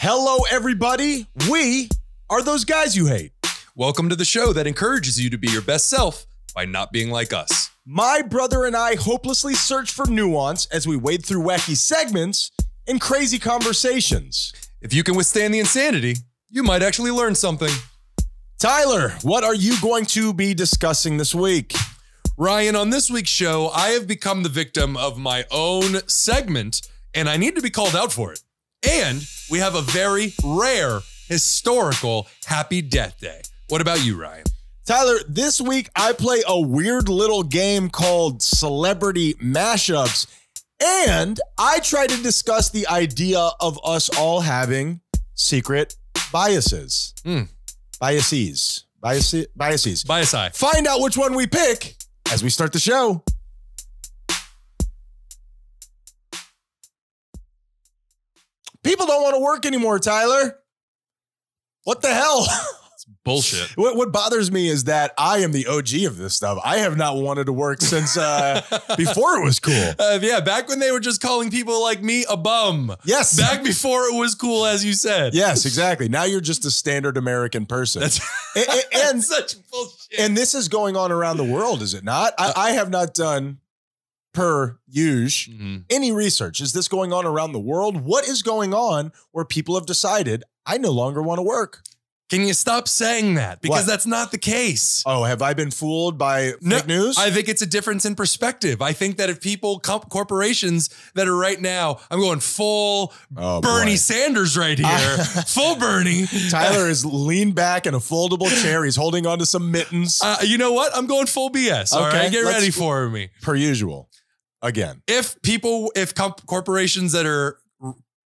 Hello, everybody. We are those guys you hate. Welcome to the show that encourages you to be your best self by not being like us. My brother and I hopelessly search for nuance as we wade through wacky segments and crazy conversations. If you can withstand the insanity, you might actually learn something. Tyler, what are you going to be discussing this week? Ryan, on this week's show, I have become the victim of my own segment, and I need to be called out for it. And we have a very rare, historical Happy Death Day. What about you, Ryan? Tyler, this week I play a weird little game called Celebrity Mashups, and I try to discuss the idea of us all having secret biases. Biases. Biasi. Find out which one we pick as we start the show. People don't want to work anymore, Tyler. What the hell? It's bullshit. What bothers me is that I am the OG of this stuff. I have not wanted to work since before it was cool. Yeah, back when they were just calling people like me a bum. Yes. Back before it was cool, as you said. Yes, exactly. Now you're just a standard American person. That's and such bullshit. And this is going on around the world, is it not? I have not done, per usual, any research. Is this going on around the world? What is going on where people have decided, I no longer want to work? Can you stop saying that? Because What? that's not the case. Oh, have I been fooled by fake news? I think it's a difference in perspective. I think that if people, corporations that are right now, I'm going full Bernie Sanders right here. Full Bernie. Tyler is leaned back in a foldable chair. He's holding on to some mittens. You know what? I'm going full BS. All right, get ready for me. Per usual. Again. If corporations that are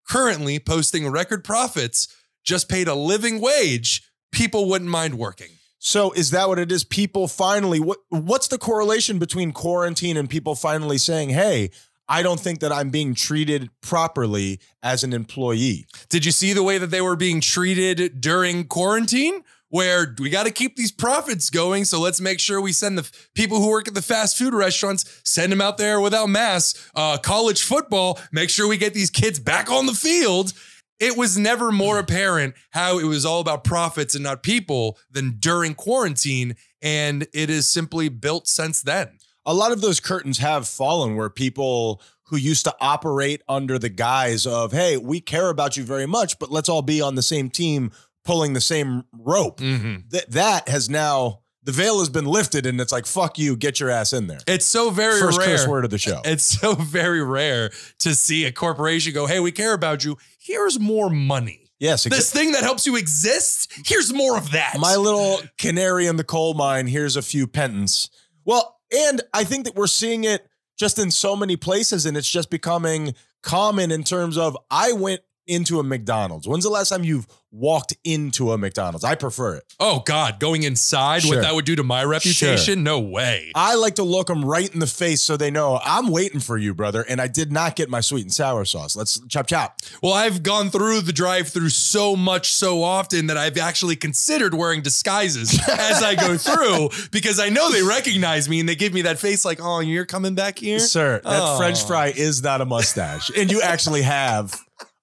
currently posting record profits just paid a living wage, people wouldn't mind working. So is that what it is? People finally, what's the correlation between quarantine and people finally saying, hey, I don't think that I'm being treated properly as an employee? Did you see the way that they were being treated during quarantine? Where we got to keep these profits going, so let's make sure we send the people who work at the fast food restaurants, send them out there without masks. College football, make sure we get these kids back on the field. It was never more apparent how it was all about profits and not people than during quarantine, and it is simply built since then. A lot of those curtains have fallen where people who used to operate under the guise of, hey, we care about you very much, but let's all be on the same team, pulling the same rope. That has now, the veil has been lifted and it's like, fuck you, get your ass in there. It's so very rare. First curse word of the show. It's so very rare to see a corporation go, hey, we care about you. Here's more money. Yes. This thing that helps you exist, here's more of that. My little canary in the coal mine, here's a few penance. Well, and I think that we're seeing it just in so many places and it's just becoming common in terms of, I went into a McDonald's. When's the last time you've walked into a McDonald's? I prefer it. Oh God, going inside, what that would do to my reputation? No way. I like to look them right in the face so they know I'm waiting for you, brother. And I did not get my sweet and sour sauce. Let's chop. Well, I've gone through the drive-thru so much so often that I've actually considered wearing disguises as I go through because I know they recognize me and they give me that face like, oh, you're coming back here? Sir, that French fry is not a mustache. And you actually have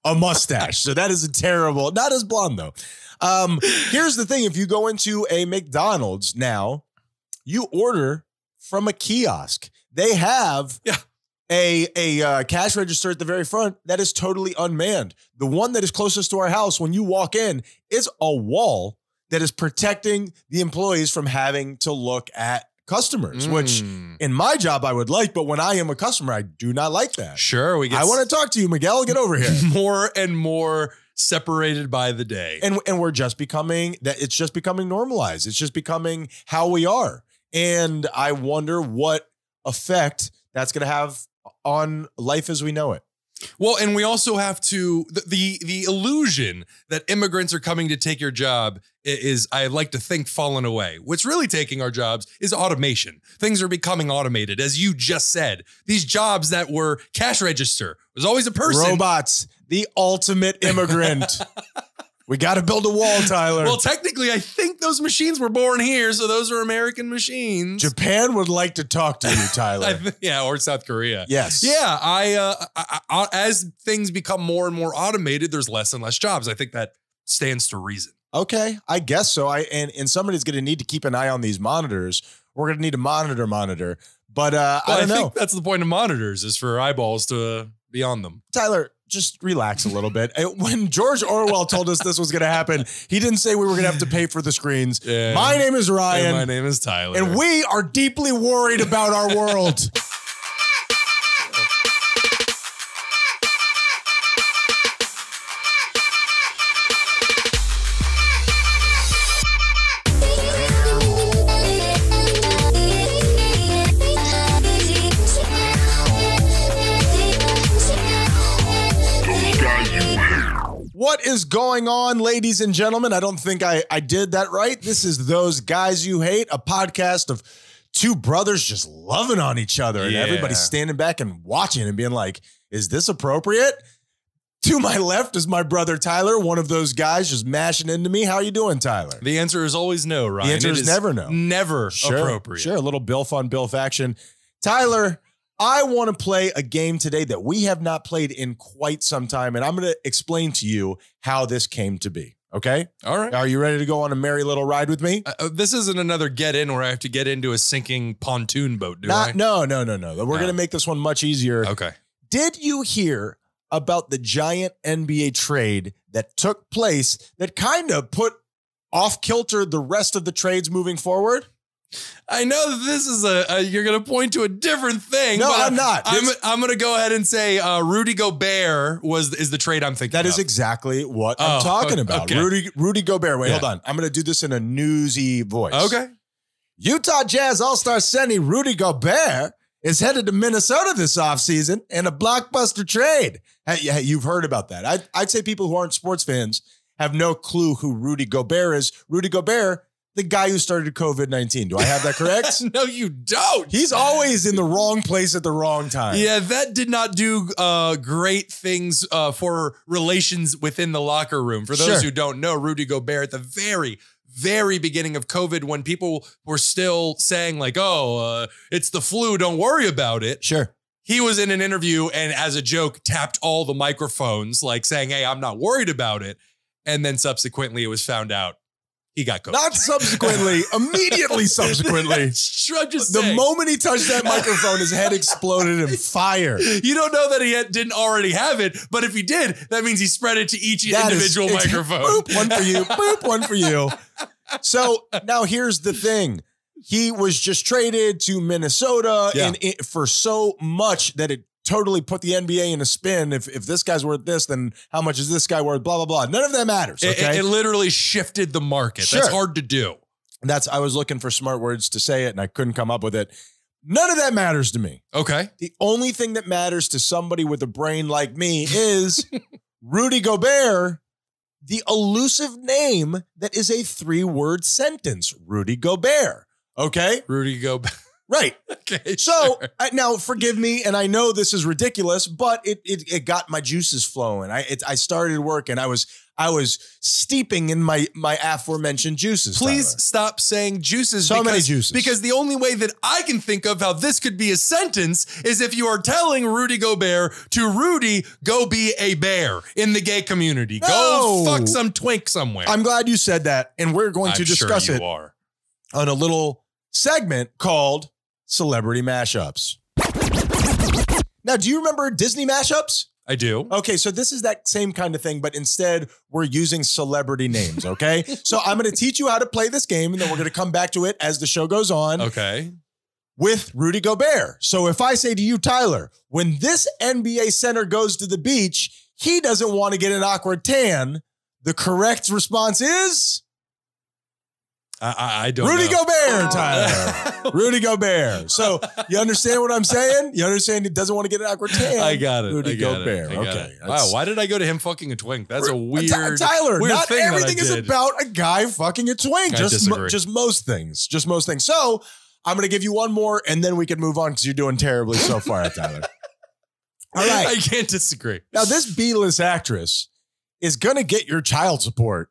a mustache. So that is a terrible, not as blonde though. Here's the thing. If you go into a McDonald's now, you order from a kiosk. They have a cash register at the very front that is totally unmanned. The one that is closest to our house, when you walk in, is a wall that is protecting the employees from having to look at customers, which in my job I would like, but when I am a customer, I do not like that. Sure, I want to talk to you, Miguel. Get over here. More and more separated by the day. And we're just becoming that. It's just becoming normalized. It's just becoming how we are. And I wonder what effect that's going to have on life as we know it. Well, and we also have to, the illusion that immigrants are coming to take your job is, I like to think, fallen away. What's really taking our jobs is automation. Things are becoming automated. As you just said, these jobs that were cash register was always a person. Robots, the ultimate immigrant. We got to build a wall, Tyler. Well, technically, I think those machines were born here, so those are American machines. Japan would like to talk to you, Tyler. Yeah, or South Korea. Yes. Yeah, I as things become more and more automated, there's less and less jobs. I think that stands to reason. Okay, I guess so. And somebody's going to need to keep an eye on these monitors. We're going to need a monitor. But I don't know. think that's the point of monitors, is for eyeballs to be on them. Tyler, just relax a little bit. When George Orwell told us this was going to happen, he didn't say we were going to have to pay for the screens. Yeah. My name is Ryan. And my name is Tyler. And we are deeply worried about our world. What is going on, ladies and gentlemen? I don't think I did that right. This is Those Guys You Hate, a podcast of two brothers just loving on each other. And everybody's standing back and watching and being like, is this appropriate? To my left is my brother, Tyler, one of those guys just mashing into me. How are you doing, Tyler? The answer is always no, Ryan. The answer is never no. Never appropriate. Sure, a little Bilf on Bilf action. Tyler, I want to play a game today that we have not played in quite some time, and I'm going to explain to you how this came to be, okay? All right. Are you ready to go on a merry little ride with me? This isn't another get in where I have to get into a sinking pontoon boat, do I? No. We're going to make this one much easier. Okay. Did you hear about the giant NBA trade that took place that kind of put off kilter the rest of the trades moving forward? I know that this is you're going to point to a different thing. No, but I'm not. I'm going to go ahead and say Rudy Gobert is the trade I'm thinking That of. is exactly what I'm talking about. Okay. Rudy Gobert. Wait, hold on. I'm going to do this in a newsy voice. Okay. Utah Jazz All-Star center Rudy Gobert is headed to Minnesota this offseason in a blockbuster trade. Hey, you've heard about that. I'd say people who aren't sports fans have no clue who Rudy Gobert is. Rudy Gobert, the guy who started COVID-19. Do I have that correct? No, you don't. He's always in the wrong place at the wrong time. Yeah, that did not do great things for relations within the locker room. For those who don't know, Rudy Gobert at the very beginning of COVID, when people were still saying like, it's the flu, don't worry about it. Sure. He was in an interview and as a joke tapped all the microphones, like saying, hey, I'm not worried about it. And then subsequently it was found out he got COVID. Not subsequently, immediately subsequently. The moment he touched that microphone, his head exploded in fire. You don't know that he didn't already have it, but if he did, that means he spread it to each individual microphone. Boop, one for you. Boop, one for you. So now here's the thing. He was just traded to Minnesota for so much that it totally put the NBA in a spin. If this guy's worth this, then how much is this guy worth? Blah, blah, blah. None of that matters. Okay? It literally shifted the market. Sure. That's hard to do. I was looking for smart words to say it and I couldn't come up with it. None of that matters to me. Okay. The only thing that matters to somebody with a brain like me is Rudy Gobert, the elusive name that is a 3-word sentence. Rudy Gobert. Okay? Rudy Gobert. Right. Okay. So sure. Now forgive me, and I know this is ridiculous, but it got my juices flowing. I started work and I was steeping in my aforementioned juices. Please Tyler. stop saying juices. So many juices. Because the only way that I can think of how this could be a sentence is if you are telling Rudy Gobert to Rudy, go be a bear in the gay community. No. Go fuck some twink somewhere. I'm glad you said that, and we're going to discuss it on a little segment called Celebrity Mashups. Now, do you remember Disney mashups? I do. Okay, so this is that same kind of thing, but instead we're using celebrity names, okay? So I'm going to teach you how to play this game, and then we're going to come back to it as the show goes on. Okay. With Rudy Gobert. So if I say to you, Tyler, when this NBA center goes to the beach, he doesn't want to get an awkward tan, the correct response is... I don't Rudy know. Gobert, Tyler. Rudy Gobert. So you understand what I'm saying? You understand he doesn't want to get an awkward tan. I got it. Rudy Gobert. I got Okay. it. Wow. Why did I go to him fucking a twink? That's a weird, Tyler, weird not thing everything that I is did. about a guy fucking a twink. I disagree. Just most things. Just most things. So I'm going to give you one more and then we can move on because you're doing terribly so far, Tyler. All right. I can't disagree. Now, this B-list actress is going to get your child support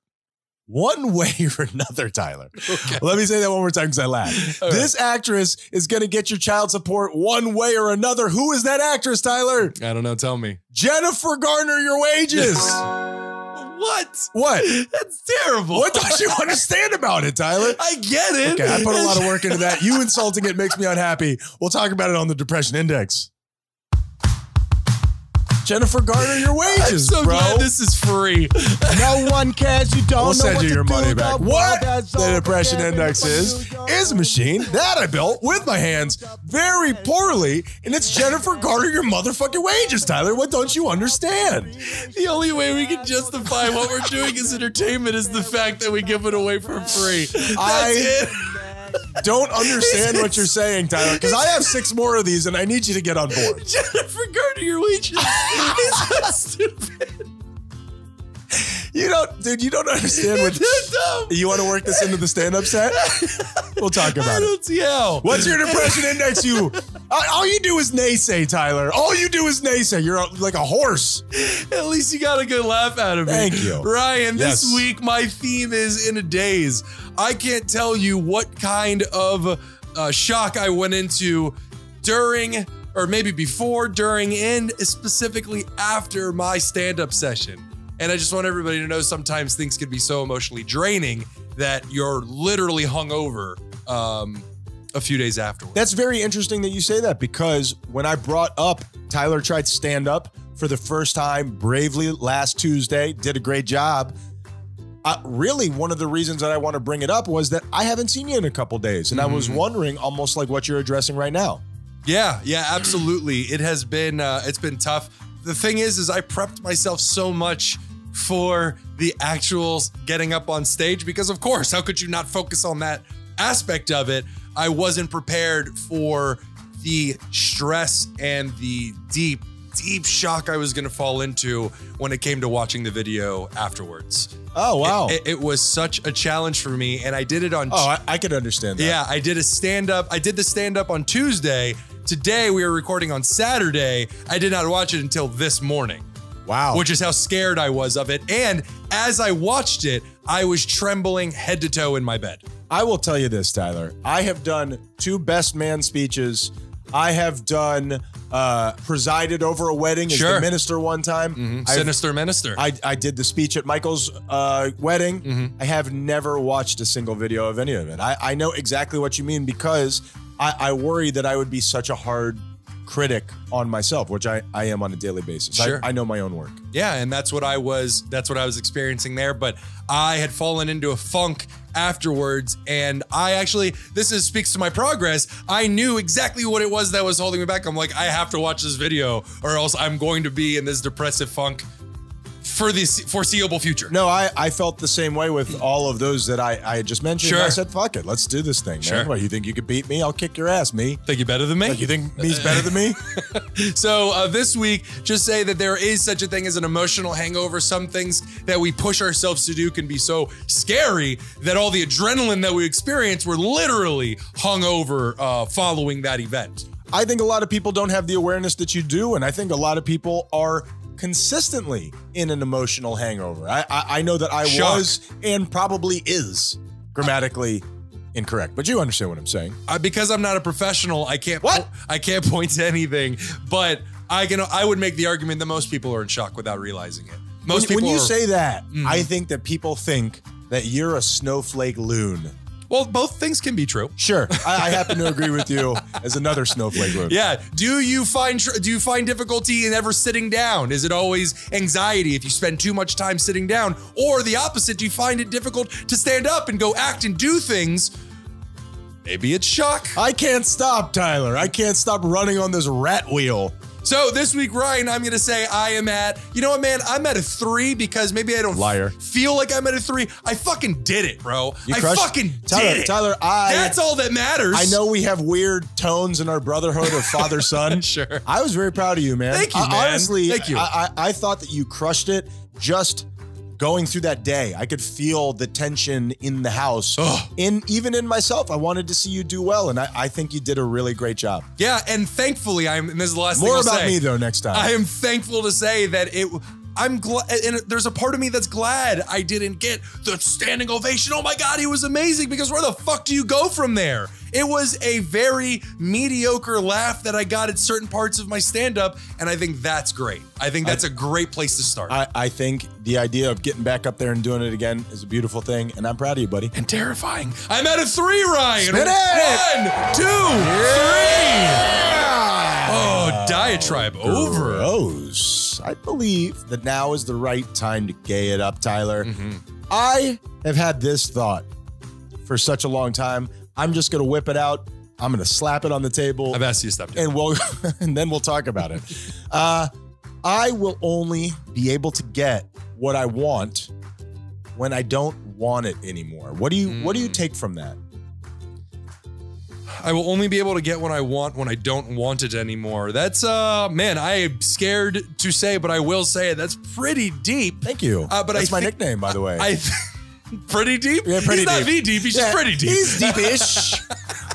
one way or another, Tyler. Okay. Let me say that one more time because I laughed. All This actress is going to get your child support one way or another. Who is that actress, Tyler? I don't know. Tell me. Jennifer Garner your wages. What? What? That's terrible. What don't you understand about it, Tyler? I get it. Okay, I put a lot of work into that. You insulting it makes me unhappy. We'll talk about it on the Depression Index. Jennifer Garner your wages, I'm so bro. glad this is free. No one cares. You don't We'll know send what you to your do. money back. The What world has the all Depression the Index is a machine that I built with my hands very poorly, and it's Jennifer Garner your motherfucking wages, Tyler. What don't you understand? The only way we can justify what we're doing as entertainment is the fact that we give it away for free. That's it. Don't understand what you're saying, Tyler, because I have 6 more of these, and I need you to get on board. Jennifer Garner your wages is so stupid. You don't understand what. You want to work this into the stand-up set? We'll talk about I it. don't see how. What's your Depression Index? All you do is naysay, Tyler. All you do is naysay. You're like a horse. At least you got a good laugh out of me. Thank you. Ryan, this Yes. week my theme is in a daze. I can't tell you what kind of shock I went into during, or maybe before, during, and specifically after my stand-up session. And I just want everybody to know sometimes things can be so emotionally draining that you're literally hungover a few days afterwards. That's very interesting that you say that, because when I brought up Tyler tried stand-up for the first time bravely last Tuesday, did a great job. Really, one of the reasons that I want to bring it up was that I haven't seen you in a couple days, and I was wondering almost like what you're addressing right now. Yeah, absolutely. It has been, it's been tough. The thing is I prepped myself so much for the actual getting up on stage because, of course, how could you not focus on that aspect of it? I wasn't prepared for the stress and the deep shock I was going to fall into when it came to watching the video afterwards. Oh, wow. It was such a challenge for me, and I did it on... Oh, I could understand that. Yeah, I did a stand-up. I did the stand-up on Tuesday. Today, we were recording on Saturday. I did not watch it until this morning. Wow. Which is how scared I was of it. And as I watched it, I was trembling head to toe in my bed. I will tell you this, Tyler. I have done 2 best man speeches. I have done presided over a wedding as the minister one time. Sinister minister. I did the speech at Michael's wedding. I have never watched a single video of any of it. I know exactly what you mean, because I worry that I would be such a hard critic on myself, which I am on a daily basis. Sure. I know my own work. Yeah, and that's what I was experiencing there, but I had fallen into a funk afterwards, and this speaks to my progress. I knew exactly what it was that was holding me back. I'm like, I have to watch this video or else I'm going to be in this depressive funk for the foreseeable future. No, I felt the same way with all of those that I just mentioned. Sure. I said, fuck it, let's do this thing, man. Sure. What, you think you could beat me? I'll kick your ass, me. Think you better than me? Like, you think me's better than me? So this week, just say that there is such a thing as an emotional hangover. Some things that we push ourselves to do can be so scary that all the adrenaline that we experience, we're literally hungover following that event. I think a lot of people don't have the awareness that you do, and I think a lot of people are consistently in an emotional hangover. I know that I was and probably is grammatically incorrect, but you understand what I'm saying. Because I'm not a professional, I can't point to anything, but I would make the argument that most people are in shock without realizing it. Most people when you say that, I think that people think that you're a snowflake loon. Well, both things can be true. Sure, I happen to agree with you as another snowflake loon. Yeah. Do you find difficulty in ever sitting down? Is it always anxiety if you spend too much time sitting down? Or the opposite, do you find it difficult to stand up and go act and do things? Maybe it's shock. I can't stop, Tyler. I can't stop running on this rat wheel. So this week, Ryan, I'm going to say I am at, you know what, man? I'm at a 3 because maybe I don't feel like I'm at a 3. I fucking did it, bro. I fucking did it. Tyler, that's all that matters. I know we have weird tones in our brotherhood of father-son. Sure. I was very proud of you, man. Thank you, man. Honestly, thank you. I thought that you crushed it just going through that day. I could feel the tension in the house. Even in myself, I wanted to see you do well, and I think you did a really great job. Yeah, and thankfully, and this is the last thing More I'll about say. me, though, next time. I am thankful to say that I'm glad, and there's a part of me that's glad I didn't get the standing ovation. Oh my God, he was amazing, because where the fuck do you go from there? It was a very mediocre laugh that I got at certain parts of my stand-up, and I think that's great. I think that's a great place to start. I think the idea of getting back up there and doing it again is a beautiful thing, and I'm proud of you, buddy. And terrifying. I'm at a 3, Ryan. Spin it! 1, 2, 3. Oh, diatribe over. Gross. I believe that now is the right time to gay it up, Tyler. I have had this thought for such a long time. I'm just going to whip it out. I'm going to slap it on the table. I've asked you to stop doing and then we'll talk about it. I will only be able to get what I want when I don't want it anymore. What do you take from that? I will only be able to get what I want when I don't want it anymore. That's, man, I am scared to say, but I will say it. That's pretty deep. Thank you. But that's my nickname, by the way. Pretty deep? Yeah, pretty deep. He's not V-deep, he's just pretty deep. He's deep-ish.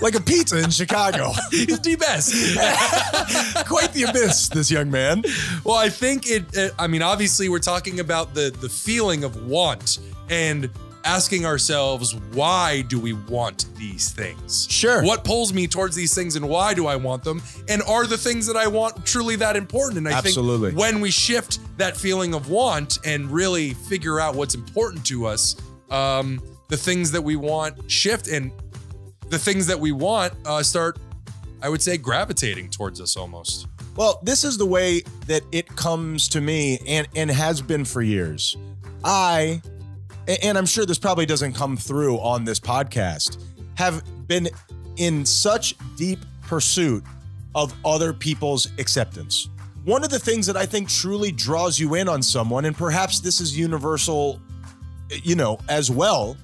Like a pizza in Chicago. He's deep-esque. Quite the abyss, this young man. Well, I think I mean, obviously we're talking about the feeling of want and asking ourselves, why do we want these things? Sure. What pulls me towards these things and why do I want them? And are the things that I want truly that important? And I think when we shift that feeling of want and really figure out what's important to us, the things that we want shift, and the things that we want start, I would say, gravitating towards us almost. Well, this is the way that it comes to me and has been for years. And I'm sure this probably doesn't come through on this podcast, have been in such deep pursuit of other people's acceptance. One of the things that I think truly draws you in on someone, and perhaps this is universal, as well,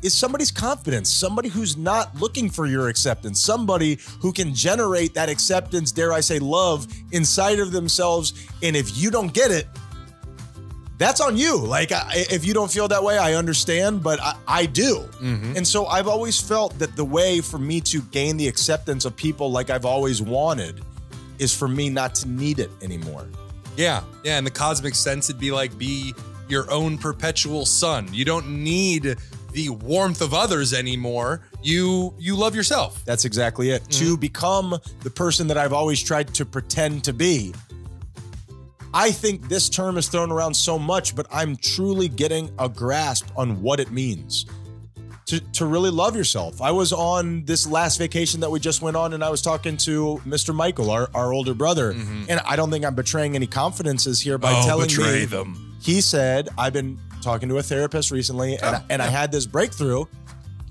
is somebody's confidence, somebody who's not looking for your acceptance, somebody who can generate that acceptance, dare I say, love inside of themselves. And if you don't get it, that's on you. Like, if you don't feel that way, I understand, but I do. And so I've always felt that the way for me to gain the acceptance of people like I've always wanted is for me not to need it anymore. Yeah. In the cosmic sense, it'd be like, be your own perpetual sun. You don't need the warmth of others anymore. You love yourself. That's exactly it. To become the person that I've always tried to pretend to be. I think this term is thrown around so much, but I'm truly getting a grasp on what it means to really love yourself. I was on this last vacation that we just went on, and I was talking to Mr. Michael, our older brother, and I don't think I'm betraying any confidences here by telling betray me them. He said, I've been talking to a therapist recently, and I had this breakthrough.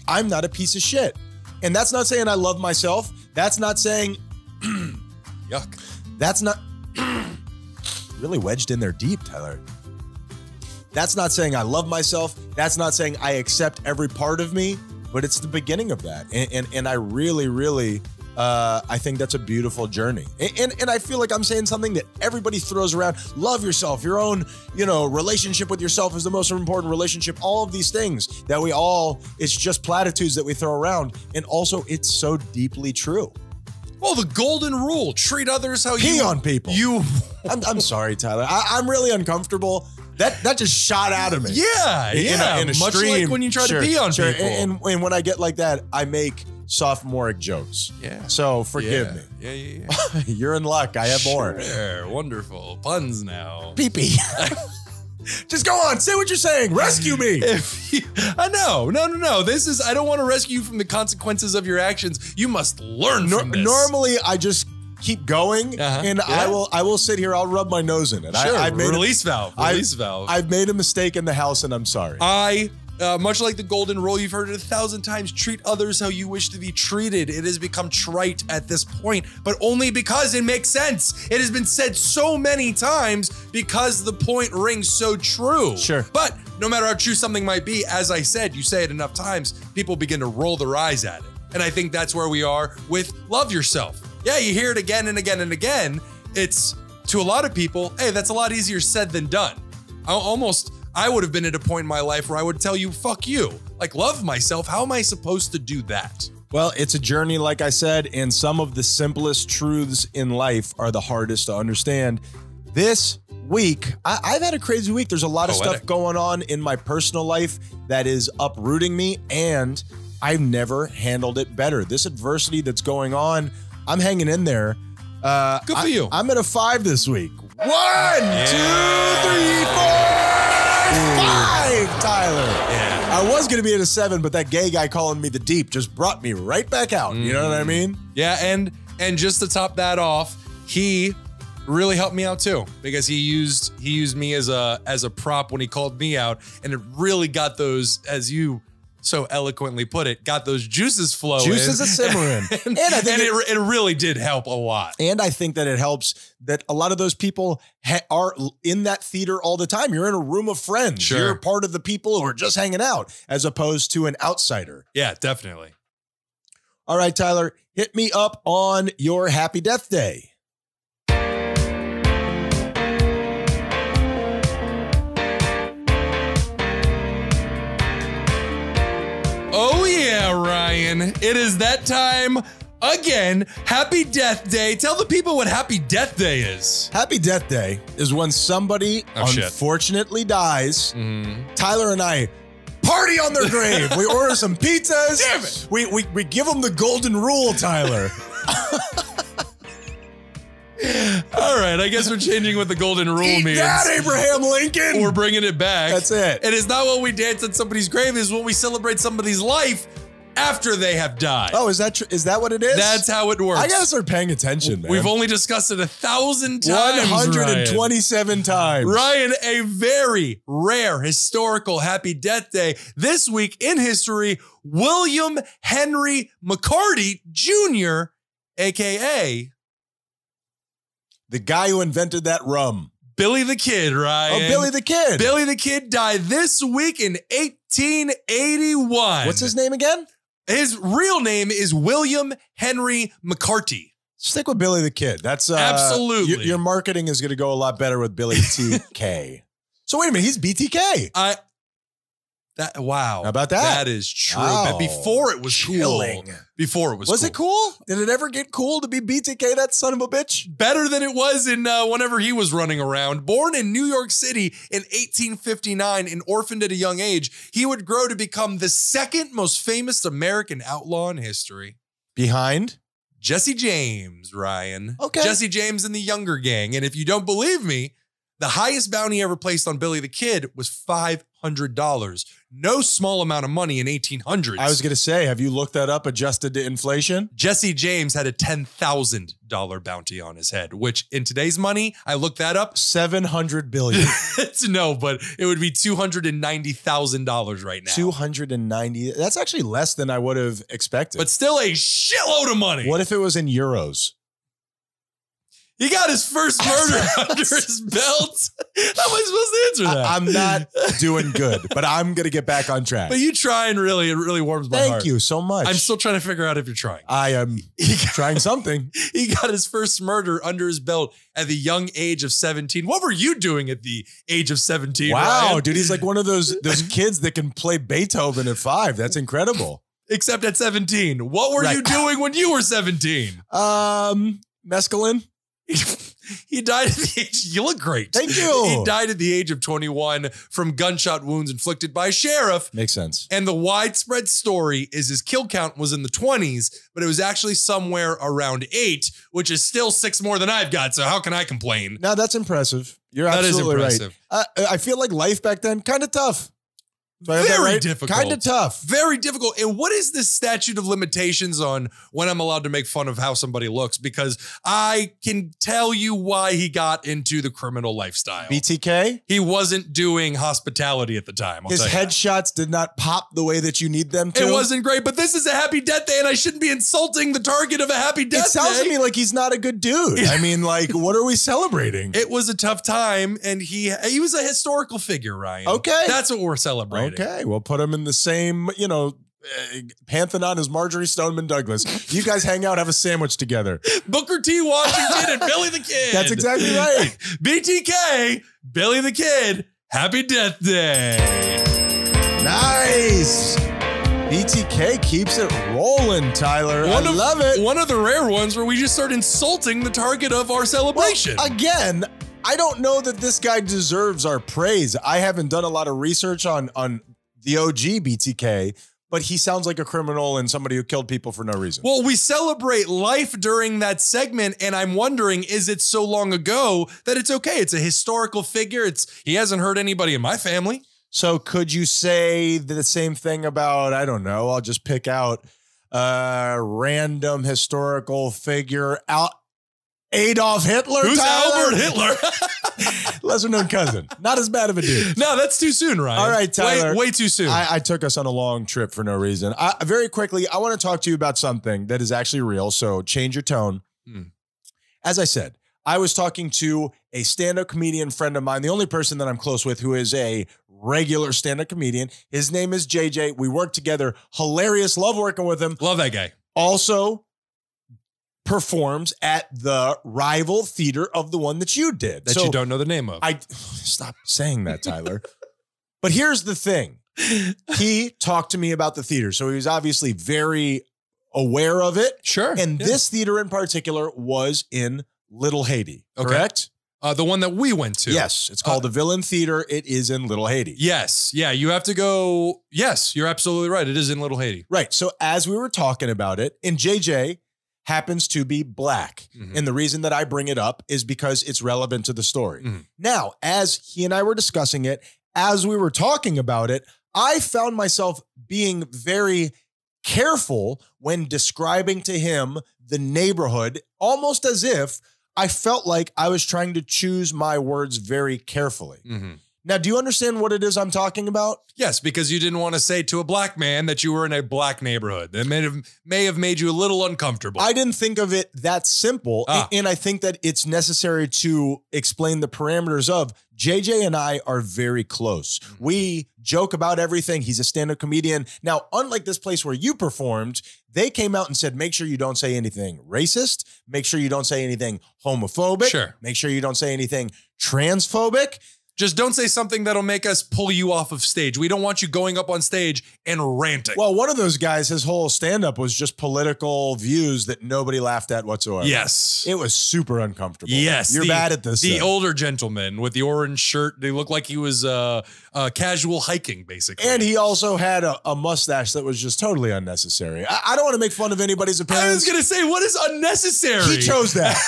I'm not a piece of shit. And that's not saying I love myself. That's not saying, yuck. That's not... really wedged in there deep, Tyler. That's not saying I love myself. That's not saying I accept every part of me, but it's the beginning of that. And I really, I think that's a beautiful journey. And I feel like I'm saying something that everybody throws around. Love yourself. Your own, relationship with yourself is the most important relationship. All of these things that it's just platitudes that we throw around. And also, it's so deeply true. Well, the golden rule, treat others how Pee on people. I'm sorry, Tyler. I'm really uncomfortable. That just shot out of me. Yeah, in a much stream. like when you try to pee on people. And when I get like that, I make sophomoric jokes. Yeah. So forgive me. Yeah. You're in luck. I have more. Sure, wonderful. Puns now. Pee-pee. Just go on. Say what you're saying. Rescue me. No. This is, I don't want to rescue you from the consequences of your actions. You must learn from this. Normally, I just keep going, and I will sit here. I'll rub my nose in it. Sure. I've made Release valve. I've made a mistake in the house, and I'm sorry. Much like the golden rule, you've heard it 1,000 times, treat others how you wish to be treated. It has become trite at this point, but only because it makes sense. It has been said so many times because the point rings so true. Sure. But no matter how true something might be, as I said, you say it enough times, people begin to roll their eyes at it. And I think that's where we are with love yourself. Yeah, you hear it again and again and again. It's, to a lot of people, hey, that's a lot easier said than done. I would have been at a point in my life where I would tell you, fuck you. Like, love myself. How am I supposed to do that? Well, it's a journey, like I said, and some of the simplest truths in life are the hardest to understand. This week, I've had a crazy week. There's a lot of stuff going on in my personal life that is uprooting me, and I've never handled it better. This adversity that's going on, I'm hanging in there. Good for you. I'm at a 5 this week. 1, 2, 3, 4, 5, Tyler. Yeah. I was going to be at a 7, but that gay guy calling me the Deep just brought me right back out. You know what I mean? Yeah, and just to top that off, he really helped me out too, because he used me as a prop when he called me out, and it really got those, as you so eloquently put it, got those juices flowing. Juices are simmering. and I think it really did help a lot. And I think that it helps that a lot of those people are in that theater all the time. You're in a room of friends. Sure. You're part of the people who are just hanging out as opposed to an outsider. Yeah, definitely. All right, Tyler, hit me up on your happy death day. Oh yeah, Ryan. It is that time again. Happy Death Day. Tell the people what Happy Death Day is. Happy Death Day is when somebody unfortunately dies. Tyler and I party on their grave. We order some pizzas. Damn it. We give them the golden rule, Tyler. All right, I guess we're changing what the golden rule means. That Abraham Lincoln. We're bringing it back. That's it. It is not when we dance at somebody's grave, it's when we celebrate somebody's life after they have died. Oh, is that true? Is that what it is? That's how it works. I gotta start paying attention, man. We've only discussed it 1,000 times. 127 times. Ryan, a very rare historical Happy Death Day. This week in history, William Henry McCarty Jr., aka the guy who invented that rum. Billy the Kid, Ryan. Oh, Billy the Kid. Billy the Kid died this week in 1881. What's his name again? His real name is William Henry McCarty. Stick with Billy the Kid. That's absolutely. Your marketing is going to go a lot better with Billy TK. So wait a minute, he's BTK. Wow. How about that? That is true. Wow. But before it was Chilling. cool. Before it was cool. Was it cool? Did it ever get cool to be BTK, that son of a bitch? Better than it was in whenever he was running around. Born in New York City in 1859 and orphaned at a young age, he would grow to become the second most famous American outlaw in history. Behind? Jesse James, Ryan. Okay. Jesse James and the Younger Gang. And if you don't believe me, the highest bounty ever placed on Billy the Kid was $500. No small amount of money in 1800s. I was going to say, have you looked that up adjusted to inflation? Jesse James had a $10,000 bounty on his head, which in today's money, I looked that up. $700 billion. No, but it would be $290,000 right now. 290. That's actually less than I would have expected. But still a shitload of money. What if it was in euros? He got his first murder under his belt. How am I supposed to answer that? I'm not doing good, but I'm going to get back on track. But you try and really, it really warms my heart. Thank you so much. I'm still trying to figure out if you're trying. I am trying something. He got his first murder under his belt at the young age of 17. What were you doing at the age of 17? Wow, Ryan? dude, he's like one of those kids that can play Beethoven at 5. That's incredible. Except at 17. What were you doing when you were 17? Mescaline. He died at the age, you look great. Thank you. He died at the age of 21 from gunshot wounds inflicted by a sheriff. Makes sense. And the widespread story is his kill count was in the 20s, but it was actually somewhere around 8, which is still 6 more than I've got. So how can I complain? No, that's impressive. You're That is absolutely impressive. right. I feel like life back then, kind of tough. Very difficult. Kind of tough. Very difficult. And what is this statute of limitations on when I'm allowed to make fun of how somebody looks? Because I can tell you why he got into the criminal lifestyle. BTK? He wasn't doing hospitality at the time. His headshots did not pop the way that you need them to. It wasn't great, but this is a Happy Death Day and I shouldn't be insulting the target of a Happy Death Day. It sounds to me like he's not a good dude. I mean, like, what are we celebrating? It was a tough time and he was a historical figure, Ryan. Okay. That's what we're celebrating. Okay, we'll put him in the same, pantheon as Marjorie Stoneman Douglas. You guys hang out, have a sandwich together. Booker T. Washington and Billy the Kid. That's exactly right. BTK, Billy the Kid, Happy Death Day. Nice. BTK keeps it rolling, Tyler. I love it. One of the rare ones where we just start insulting the target of our celebration. Well, again, I don't know that this guy deserves our praise. I haven't done a lot of research on the OG BTK, but he sounds like a criminal and somebody who killed people for no reason. Well, we celebrate life during that segment, and I'm wondering, is it so long ago that it's okay? It's a historical figure. He hasn't hurt anybody in my family. So could you say the same thing about, I don't know, I'll just pick out a random historical figure, Adolf Hitler? Who's Tyler? Albert Hitler? Lesser known cousin. Not as bad of a dude. No, that's too soon, Ryan. All right, Tyler. Way too soon. I took us on a long trip for no reason. Very quickly, I want to talk to you about something that is actually real, so change your tone. As I said, I was talking to a stand-up comedian friend of mine, the only person that I'm close with who is a regular stand-up comedian. His name is JJ. We work together. Hilarious. Love working with him. Love that guy. Also performs at the rival theater of the one that you did. That you don't know the name of. Stop saying that, Tyler. But here's the thing. He talked to me about the theater, so he was obviously very aware of it. Sure. And this theater in particular was in Little Haiti, correct? The one that we went to. Yes. It's called the Villain Theater. It is in Little Haiti. Yes. Yeah, you have to go. Yes, you're absolutely right. It is in Little Haiti. Right. So as we were talking about it, and JJ happens to be black. And the reason that I bring it up is because it's relevant to the story. Now, as he and I were discussing it, as we were talking about it, I found myself being very careful when describing to him the neighborhood, almost as if I felt like I was trying to choose my words very carefully. Now, do you understand what it is I'm talking about? Yes, because you didn't want to say to a black man that you were in a black neighborhood. That may have made you a little uncomfortable. I didn't think of it that simple. And I think that it's necessary to explain the parameters of JJ and I are very close. We joke about everything. He's a stand-up comedian. Now, unlike this place where you performed, they came out and said, make sure you don't say anything racist. Make sure you don't say anything homophobic. Sure. Make sure you don't say anything transphobic. Just don't say something that'll make us pull you off of stage. We don't want you going up on stage and ranting. Well, one of those guys, his whole stand-up was just political views that nobody laughed at whatsoever. Yes. It was super uncomfortable. Yes. You're bad at this. The older gentleman with the orange shirt, they looked like he was casual hiking, basically. And he also had a mustache that was just totally unnecessary. I don't want to make fun of anybody's appearance. I was going to say, what is unnecessary? He chose that.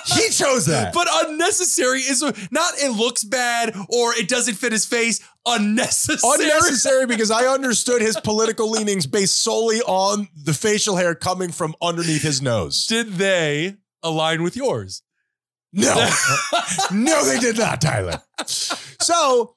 He chose that. But unnecessary is not it looks bad or it doesn't fit his face. Unnecessary. Unnecessary because I understood his political leanings based solely on the facial hair coming from underneath his nose. Did they align with yours? No. No, they did not, Tyler. So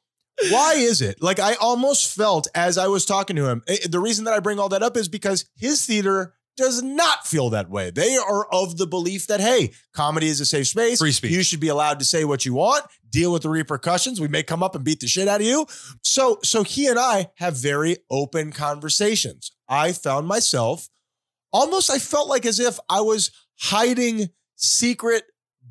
why is it? Like, I almost felt as I was talking to him, the reason that I bring all that up is because his theater does not feel that way. They are of the belief that, hey, comedy is a safe space. Free speech. You should be allowed to say what you want, deal with the repercussions. We may come up and beat the shit out of you. So he and I have very open conversations. I found myself I felt like as if I was hiding secret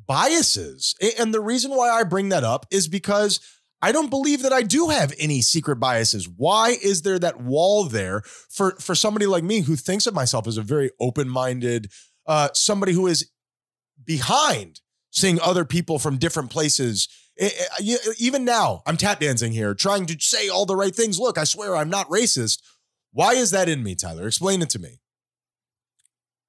biases. And the reason why I bring that up is because I don't believe that I do have any secret biases. Why is there that wall there for somebody like me who thinks of myself as a very open-minded, somebody who is behind seeing other people from different places? Even now, I'm tap dancing here, trying to say all the right things. Look, I swear I'm not racist. Why is that in me, Tyler? Explain it to me.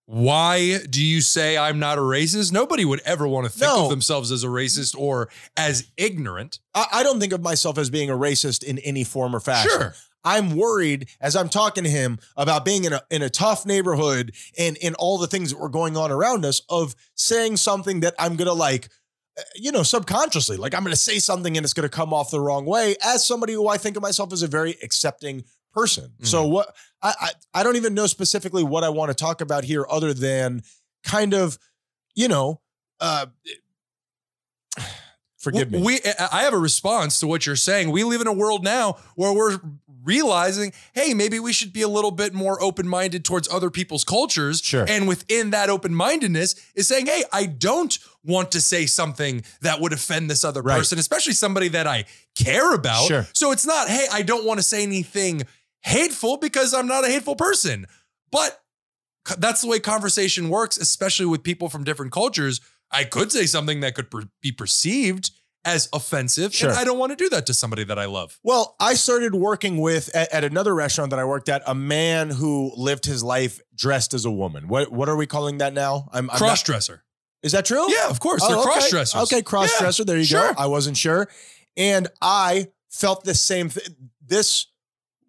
Why do you say I'm not a racist? Nobody would ever want to think of themselves as a racist or as ignorant. I don't think of myself as being a racist in any form or fashion. Sure. I'm worried as I'm talking to him about being in a tough neighborhood and in all the things that were going on around us of saying something that I'm going to subconsciously, like I'm going to say something and it's going to come off the wrong way as somebody who I think of myself as a very accepting person. So what I don't even know specifically what I want to talk about here other than kind of, forgive me. I have a response to what you're saying. We live in a world now where we're realizing, hey, maybe we should be a little bit more open-minded towards other people's cultures. Sure. And within that open-mindedness is saying, hey, I don't want to say something that would offend this other person, especially somebody that I care about. Sure. So it's not, hey, I don't want to say anything hateful because I'm not a hateful person. But that's the way conversation works, especially with people from different cultures. I could say something that could be perceived as offensive. Sure. And I don't want to do that to somebody that I love. Well, I started working with, at another restaurant that I worked at, a man who lived his life dressed as a woman. What are we calling that now? I'm Cross-dresser. Is that true? Yeah, of course. They're okay. cross-dressers. Okay, cross-dresser. Yeah, there you sure. go. I wasn't sure. And I felt the same thing. This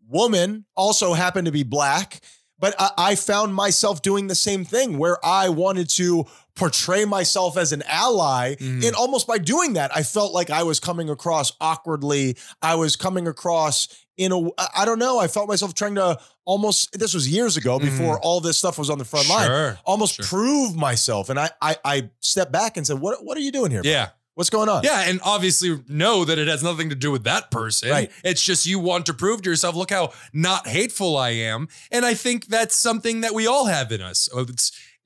woman also happened to be black, but I found myself doing the same thing where I wanted to portray myself as an ally. And almost by doing that, I felt like I was coming across awkwardly. I was coming across I don't know. I felt myself trying to almost, this was years ago before all this stuff was on the front line, almost prove myself. And I stepped back and said, what are you doing here? Yeah. Bro? What's going on? Yeah, and obviously know that it has nothing to do with that person. Right. It's just you want to prove to yourself, look how not hateful I am. And I think that's something that we all have in us.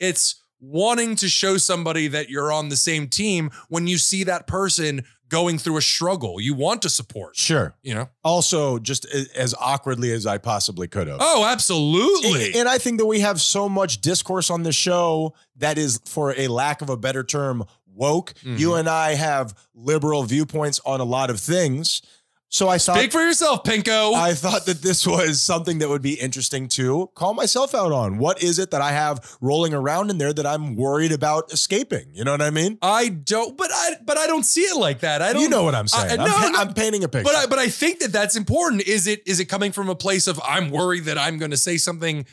It's wanting to show somebody that you're on the same team when you see that person going through a struggle. You want to support. Sure. You know? Also, just as awkwardly as I possibly could have. Oh, absolutely. And I think that we have so much discourse on the show that is, for a lack of a better term, woke. You and I have liberal viewpoints on a lot of things. So I thought— Speak for yourself, Pinko. I thought that this was something that would be interesting to call myself out on. What is it that I have rolling around in there that I'm worried about escaping? You know what I mean? I don't, but I don't see it like that. I don't. You know what I'm saying? I'm painting a picture. But I think that that's important. Is it coming from a place of I'm worried that I'm going to say something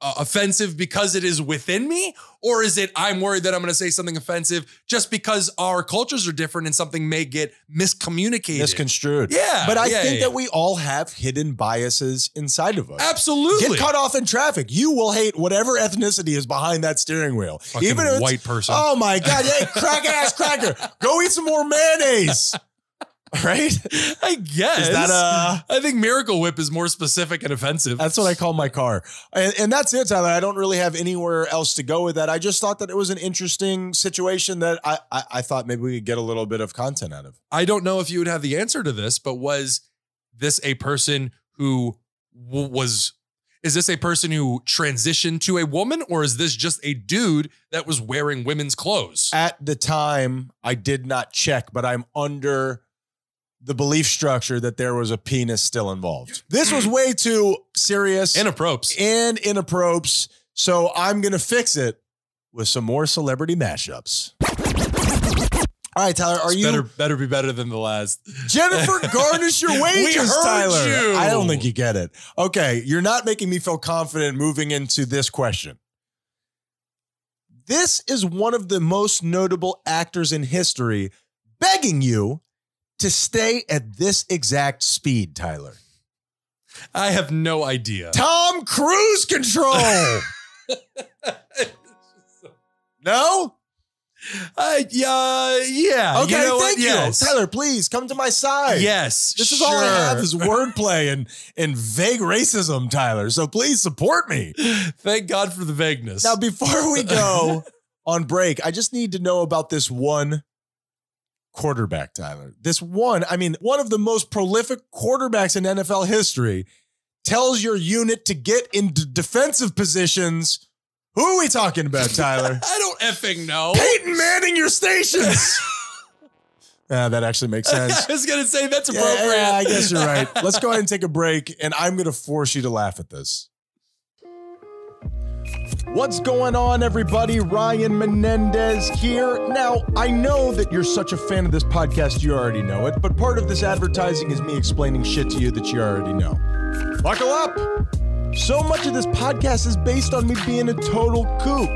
offensive because it is within me? Or is it I'm worried that I'm going to say something offensive just because our cultures are different and something may get miscommunicated? Misconstrued. Yeah. But I think that we all have hidden biases inside of us. Absolutely. Get cut off in traffic. You will hate whatever ethnicity is behind that steering wheel. Fucking Even if white person. Oh my God. Hey, crack-ass cracker. Go eat some more mayonnaise. Right? I guess. Is that I think Miracle Whip is more specific and offensive. That's what I call my car. And that's it, Tyler. I don't really have anywhere else to go with that. I just thought that it was an interesting situation that I thought maybe we could get a little bit of content out of. I don't know if you would have the answer to this, but was this a person who is this a person who transitioned to a woman, or is this just a dude that was wearing women's clothes? At the time, I did not check, but I'm under the belief structure that there was a penis still involved. This was way too serious. Inappropriate. So I'm going to fix it with some more celebrity mashups. All right, Tyler, better be better than the last. Jennifer, garnish your wages, We heard Tyler. you. I don't think you get it. Okay, you're not making me feel confident moving into this question. This is one of the most notable actors in history begging you to stay at this exact speed, Tyler. I have no idea. Tom Cruise control. No? Yeah. Okay, you know thank you. Yes. Tyler, please come to my side. Yes. This is all I have is wordplay and vague racism, Tyler. So please support me. Thank God for the vagueness. Now, before we go on break, I just need to know about this one quarterback, Tyler. This one of the most prolific quarterbacks in NFL history tells your unit to get into defensive positions. Who are we talking about, Tyler? I don't effing know. Peyton Manning your stations. That actually makes sense. I was going to say that's appropriate. Yeah, I guess you're right. Let's go ahead and take a break, and I'm going to force you to laugh at this. What's going on, everybody? Ryan Menendez here. Now, I know that you're such a fan of this podcast, you already know it, but part of this advertising is me explaining shit to you that you already know. Buckle up! So much of this podcast is based on me being a total kook.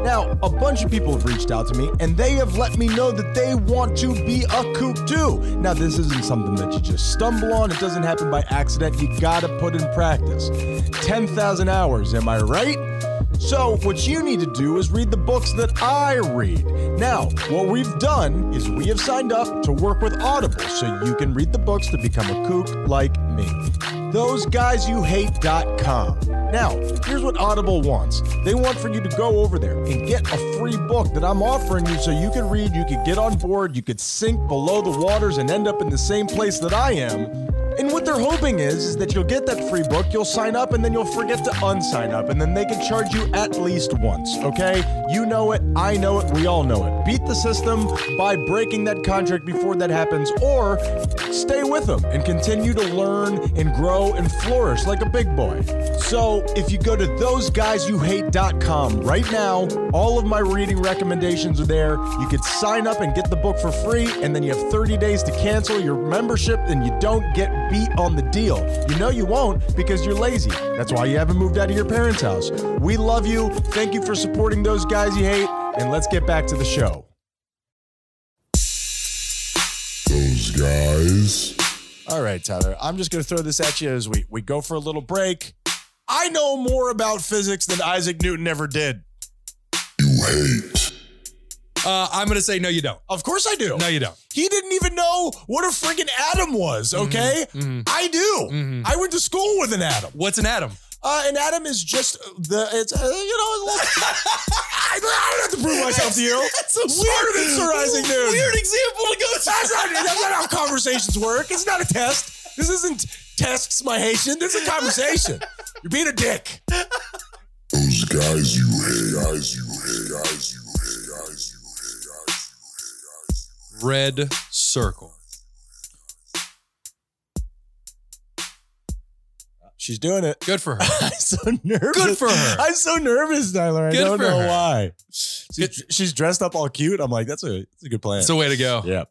Now, a bunch of people have reached out to me, and they have let me know that they want to be a kook too. Now, this isn't something that you just stumble on. It doesn't happen by accident. You gotta put in practice. 10,000 hours, am I right? So what you need to do is read the books that I read. Now, what we've done is we have signed up to work with Audible so you can read the books to become a kook like me. THOSEGUYSYOUHATE.com. Now, here's what Audible wants. They want for you to go over there and get a free book that I'm offering you so you can read, you could get on board, you could sink below the waters and end up in the same place that I am. And what they're hoping is that you'll get that free book, you'll sign up, and then you'll forget to unsign up, and then they can charge you at least once, okay? You know it, I know it, we all know it. beat the system by breaking that contract before that happens, or stay with them and continue to learn and grow and flourish like a big boy. So if you go to THOSEGUYSYOUHATE.com right now, all of my reading recommendations are there. You could sign up and get the book for free, and then you have 30 days to cancel your membership, and you don't get beat on the deal. You know you won't because you're lazy. That's why you haven't moved out of your parents' house. We love you. Thank you for supporting Those Guys You Hate, and let's get back to the show. Those guys. All right, Tyler, I'm just going to throw this at you as we go for a little break. I know more about physics than Isaac Newton ever did. You hate. I'm going to say no, you don't. Of course I do. No, you don't. He didn't even know what a freaking atom was, okay? I do. I went to school with an atom. What's an atom? An atom is just I don't have to prove myself to you. That's a Smarter than Sir Isaac Newton. weird example to go to. That's not how conversations work. It's not a test. This isn't tests, my Haitian. This is a conversation. You're being a dick. Those guys you hate. Guys you hate. Guys you hate. Guys you hate. Guys you hate. Red circle. She's doing it. Good for her. I'm so nervous. Good for her. I'm so nervous, Tyler. I Good don't for know her. why. She's dressed up all cute. I'm like, that's a good plan. It's a way to go. Yeah.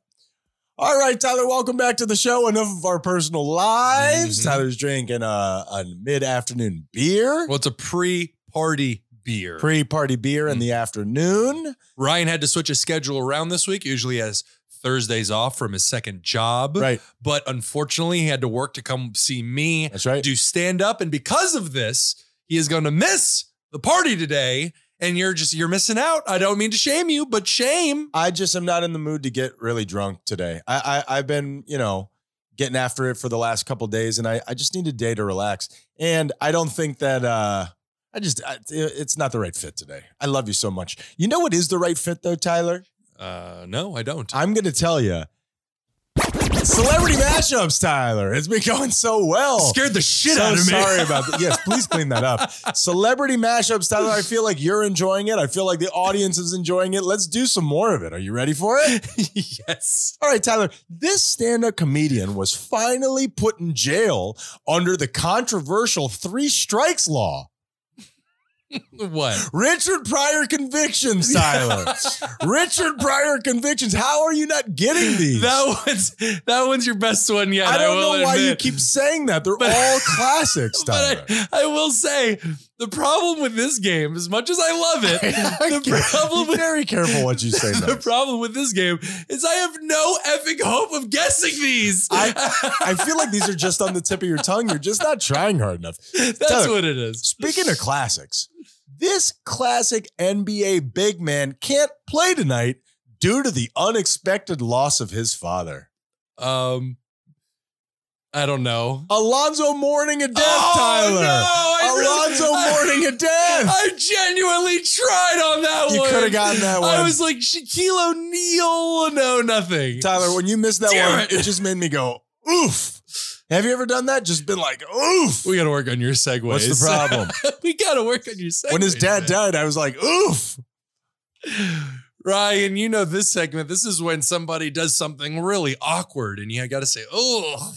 All right, Tyler, welcome back to the show. Enough of our personal lives. Tyler's drinking a mid-afternoon beer. Well, it's a pre-party beer. Pre-party beer in the afternoon. Ryan had to switch his schedule around this week. He usually has Thursdays off from his second job. Right. But unfortunately, he had to work to come see me. That's right. Do stand up. And because of this, he is going to miss the party today. And you're missing out. I don't mean to shame you, but shame. I just am not in the mood to get really drunk today. I've been, getting after it for the last couple of days, and I just need a day to relax. And I don't think that it's not the right fit today. I love you so much. You know what is the right fit though, Tyler? No, I don't. I'm going to tell you. Celebrity mashups, Tyler. It's been going so well. Scared the shit out of me. Sorry about that. Yes, please clean that up. Celebrity mashups, Tyler. I feel like you're enjoying it. I feel like the audience is enjoying it. Let's do some more of it. Are you ready for it? Yes. All right, Tyler. This stand-up comedian was finally put in jail under the controversial 3 strikes law. What? Richard Pryor convictions, Tyler. Richard Pryor convictions. How are you not getting these? That one's your best one yet. I don't know why you admit. keep saying that. They're all classics, Tyler. But I will say, the problem with this game, as much as I love it, Be very careful what you say the next. problem with this game is I have no effing hope of guessing these. I feel like these are just on the tip of your tongue. You're just not trying hard enough. That's Tyler, what it is. Speaking of classics, this classic NBA big man can't play tonight due to the unexpected loss of his father. I don't know. Alonzo Mourning a death, Tyler. No, Alonzo Mourning a death. I genuinely tried on that one. You could have gotten that one. I was like, Shaquille O'Neal. No, nothing. Tyler, when you missed that Damn one, it just made me go, oof. Have you ever done that? Just been like, oof. We got to work on your segues. What's the problem? We got to work on your segues. When his dad died, I was like, oof. Ryan, you know this segment. This is when somebody does something really awkward and you got to say, oh,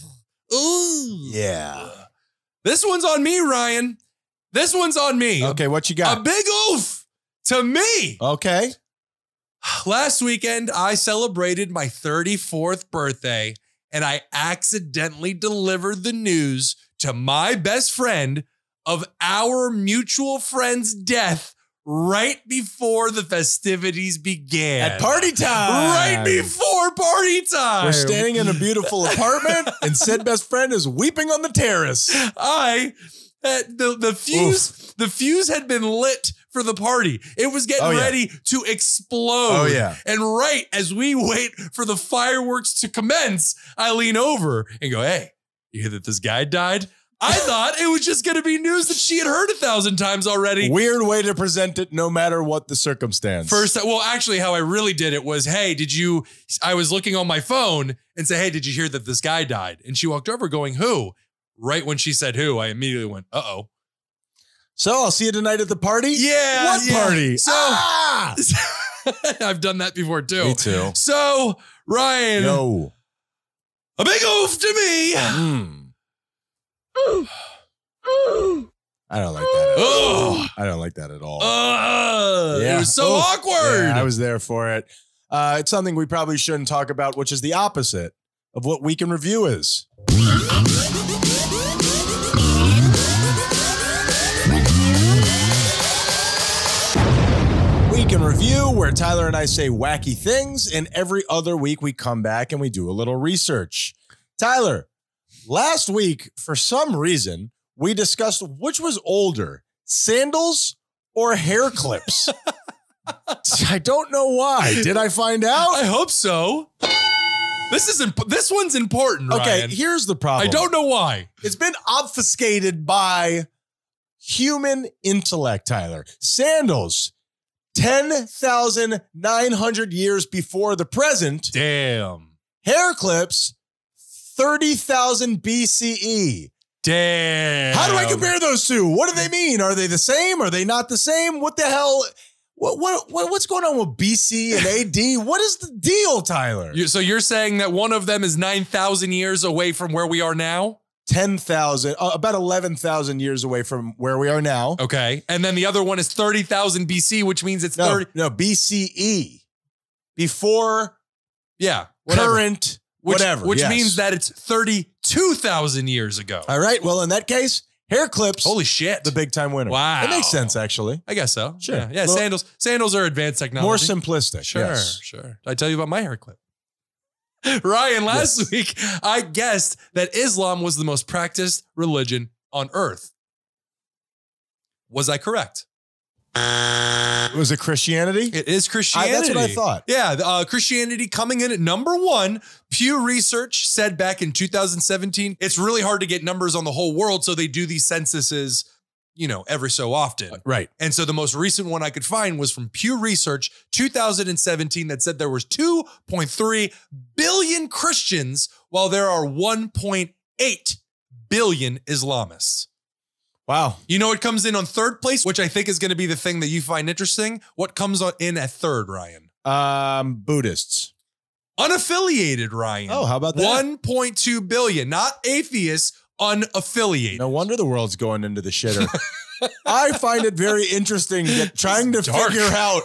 ooh. Yeah. This one's on me, Ryan. This one's on me. Okay, what you got? A big oof to me. Okay. Last weekend, I celebrated my 34th birthday and I accidentally delivered the news to my best friend of our mutual friend's death right before the festivities began. At party time. Right before party time. We're staying in a beautiful apartment and said best friend is weeping on the terrace. The fuse had been lit for the party. It was getting ready to explode. Oh, yeah. And right as we wait for the fireworks to commence, I lean over and go, hey, you hear that this guy died? I thought it was just going to be news that she had heard 1,000 times already. Weird way to present it, no matter what the circumstance. Well, actually, how I really did it was, hey, I was looking on my phone and say, hey, did you hear that this guy died? And she walked over going, who? Right when she said who, I immediately went, uh-oh. So I'll see you tonight at the party? Yeah. What party? So I've done that before too. Me too. So, Ryan, Yo. a big oof to me. I don't like that at all. Oh. I don't like that at all. It was so awkward. Yeah, I was there for it. It's something we probably shouldn't talk about, which is the opposite of what Week in Review is. Week in Review, where Tyler and I say wacky things, and every other week we come back and we do a little research. Tyler, last week, for some reason, we discussed which was older, sandals or hair clips. I don't know why. Did I find out? I hope so. This one's important, Okay, Ryan. here's the problem. I don't know why. It's been obfuscated by human intellect, Tyler. Sandals, 10,900 years before the present. Damn. Hair clips, 30,000 BCE. Damn. How do I compare those two? What do they mean? Are they the same? Are they not the same? What the hell? What's going on with BC and AD? What is the deal, Tyler? So you're saying that one of them is 9,000 years away from where we are now? 10,000, about 11,000 years away from where we are now. Okay. And then the other one is 30,000 BC, which means it's No, 30. no, BCE. Before Yeah. Whatever. current, whatever. Which yes. means that it's 32,000 years ago. All right. Well, in that case, hair clips. Holy shit. The big time winner. Wow. It makes sense, actually. I guess so. Sure. Yeah. Little- Sandals are advanced technology. More simplistic. Sure. Yes. Sure. Did I tell you about my hair clip? Ryan, last week, I guessed that Islam was the most practiced religion on earth. Was I correct? Was it Christianity? It is Christianity. That's what I thought. Yeah, Christianity coming in at number one. Pew Research said back in 2017, it's really hard to get numbers on the whole world, so they do these censuses, every so often. Right. And so the most recent one I could find was from Pew Research 2017 that said there was 2.3 billion Christians while there are 1.8 billion Islamists. Wow. You know what comes in on third place, which I think is going to be the thing that you find interesting? What comes in at third, Ryan? Buddhists. Unaffiliated, Ryan. Oh, how about that? 1.2 billion, not atheists, unaffiliated. No wonder the world's going into the shitter. I find it very interesting that trying to dark. figure out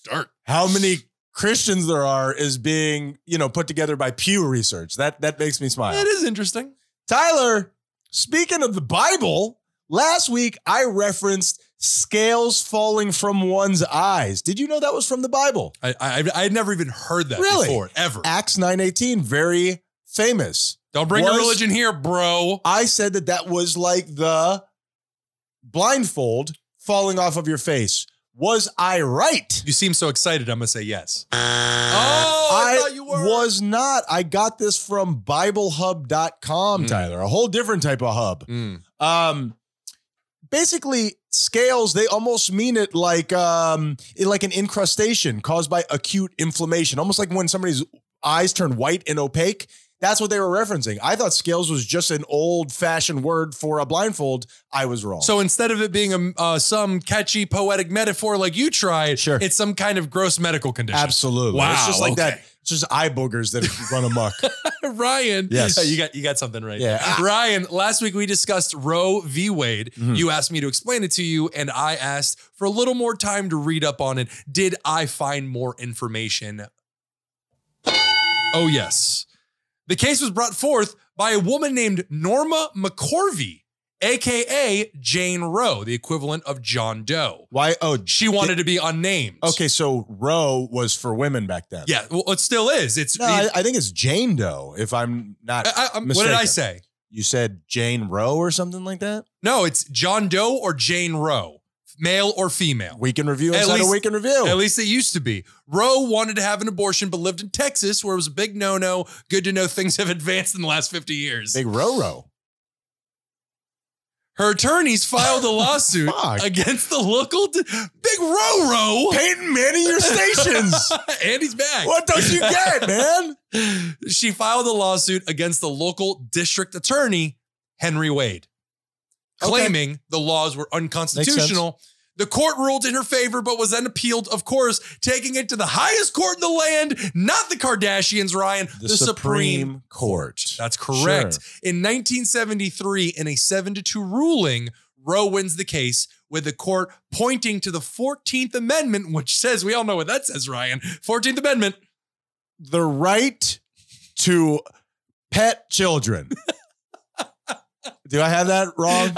Dark. how many Christians there are is being, put together by Pew Research. That makes me smile. It is interesting. Tyler, speaking of the Bible, last week I referenced scales falling from one's eyes. Did you know that was from the Bible? I had never even heard that Really? before, ever. Acts 9:18, very famous. Don't bring your religion here, bro. I said that was like the blindfold falling off of your face. Was I right? You seem so excited. I'm going to say yes. I thought you were. Was not. I got this from BibleHub.com, Tyler. A whole different type of hub. Basically, scales, they almost mean it like an incrustation caused by acute inflammation. Almost like when somebody's eyes turn white and opaque. That's what they were referencing. I thought scales was just an old-fashioned word for a blindfold. I was wrong. So instead of it being some catchy poetic metaphor like you tried, Sure. It's some kind of gross medical condition. Absolutely. Wow, It's just like okay. that. It's just eye boogers that run amok. Ryan. Yes. You got something right. Yeah. Ryan, last week we discussed Roe v. Wade. You asked me to explain it to you, and I asked for a little more time to read up on it. Did I find more information? Oh, yes. The case was brought forth by a woman named Norma McCorvey, a.k.a. Jane Roe, the equivalent of John Doe. Why? Oh, She wanted to be unnamed. okay. So Roe was for women back then. Yeah, well, it still is. It's No, I think it's Jane Doe, if I'm not what mistaken. did I say? You said Jane Roe or something like that? No, it's John Doe or Jane Roe, male or female. Week in Review At inside least- a Week in Review. At least it used to be. Roe wanted to have an abortion, but lived in Texas, where it was a big no-no. Good to know things have advanced in the last 50 years. Big Roe. Her attorneys filed a lawsuit Fuck. against the local Big Roe. Peyton Manning your stations. And he's back. What don't you get, man? She filed a lawsuit against the local district attorney, Henry Wade, Okay. claiming the laws were unconstitutional The court ruled in her favor, but was then appealed, of course, taking it to the highest court in the land, not the Kardashians, Ryan, The Supreme Court. That's correct. Sure. In 1973, in a 7-2 ruling, Roe wins the case, with the court pointing to the 14th Amendment, which says, we all know what that says, Ryan, 14th Amendment. The right to pet children. Do I have that wrong?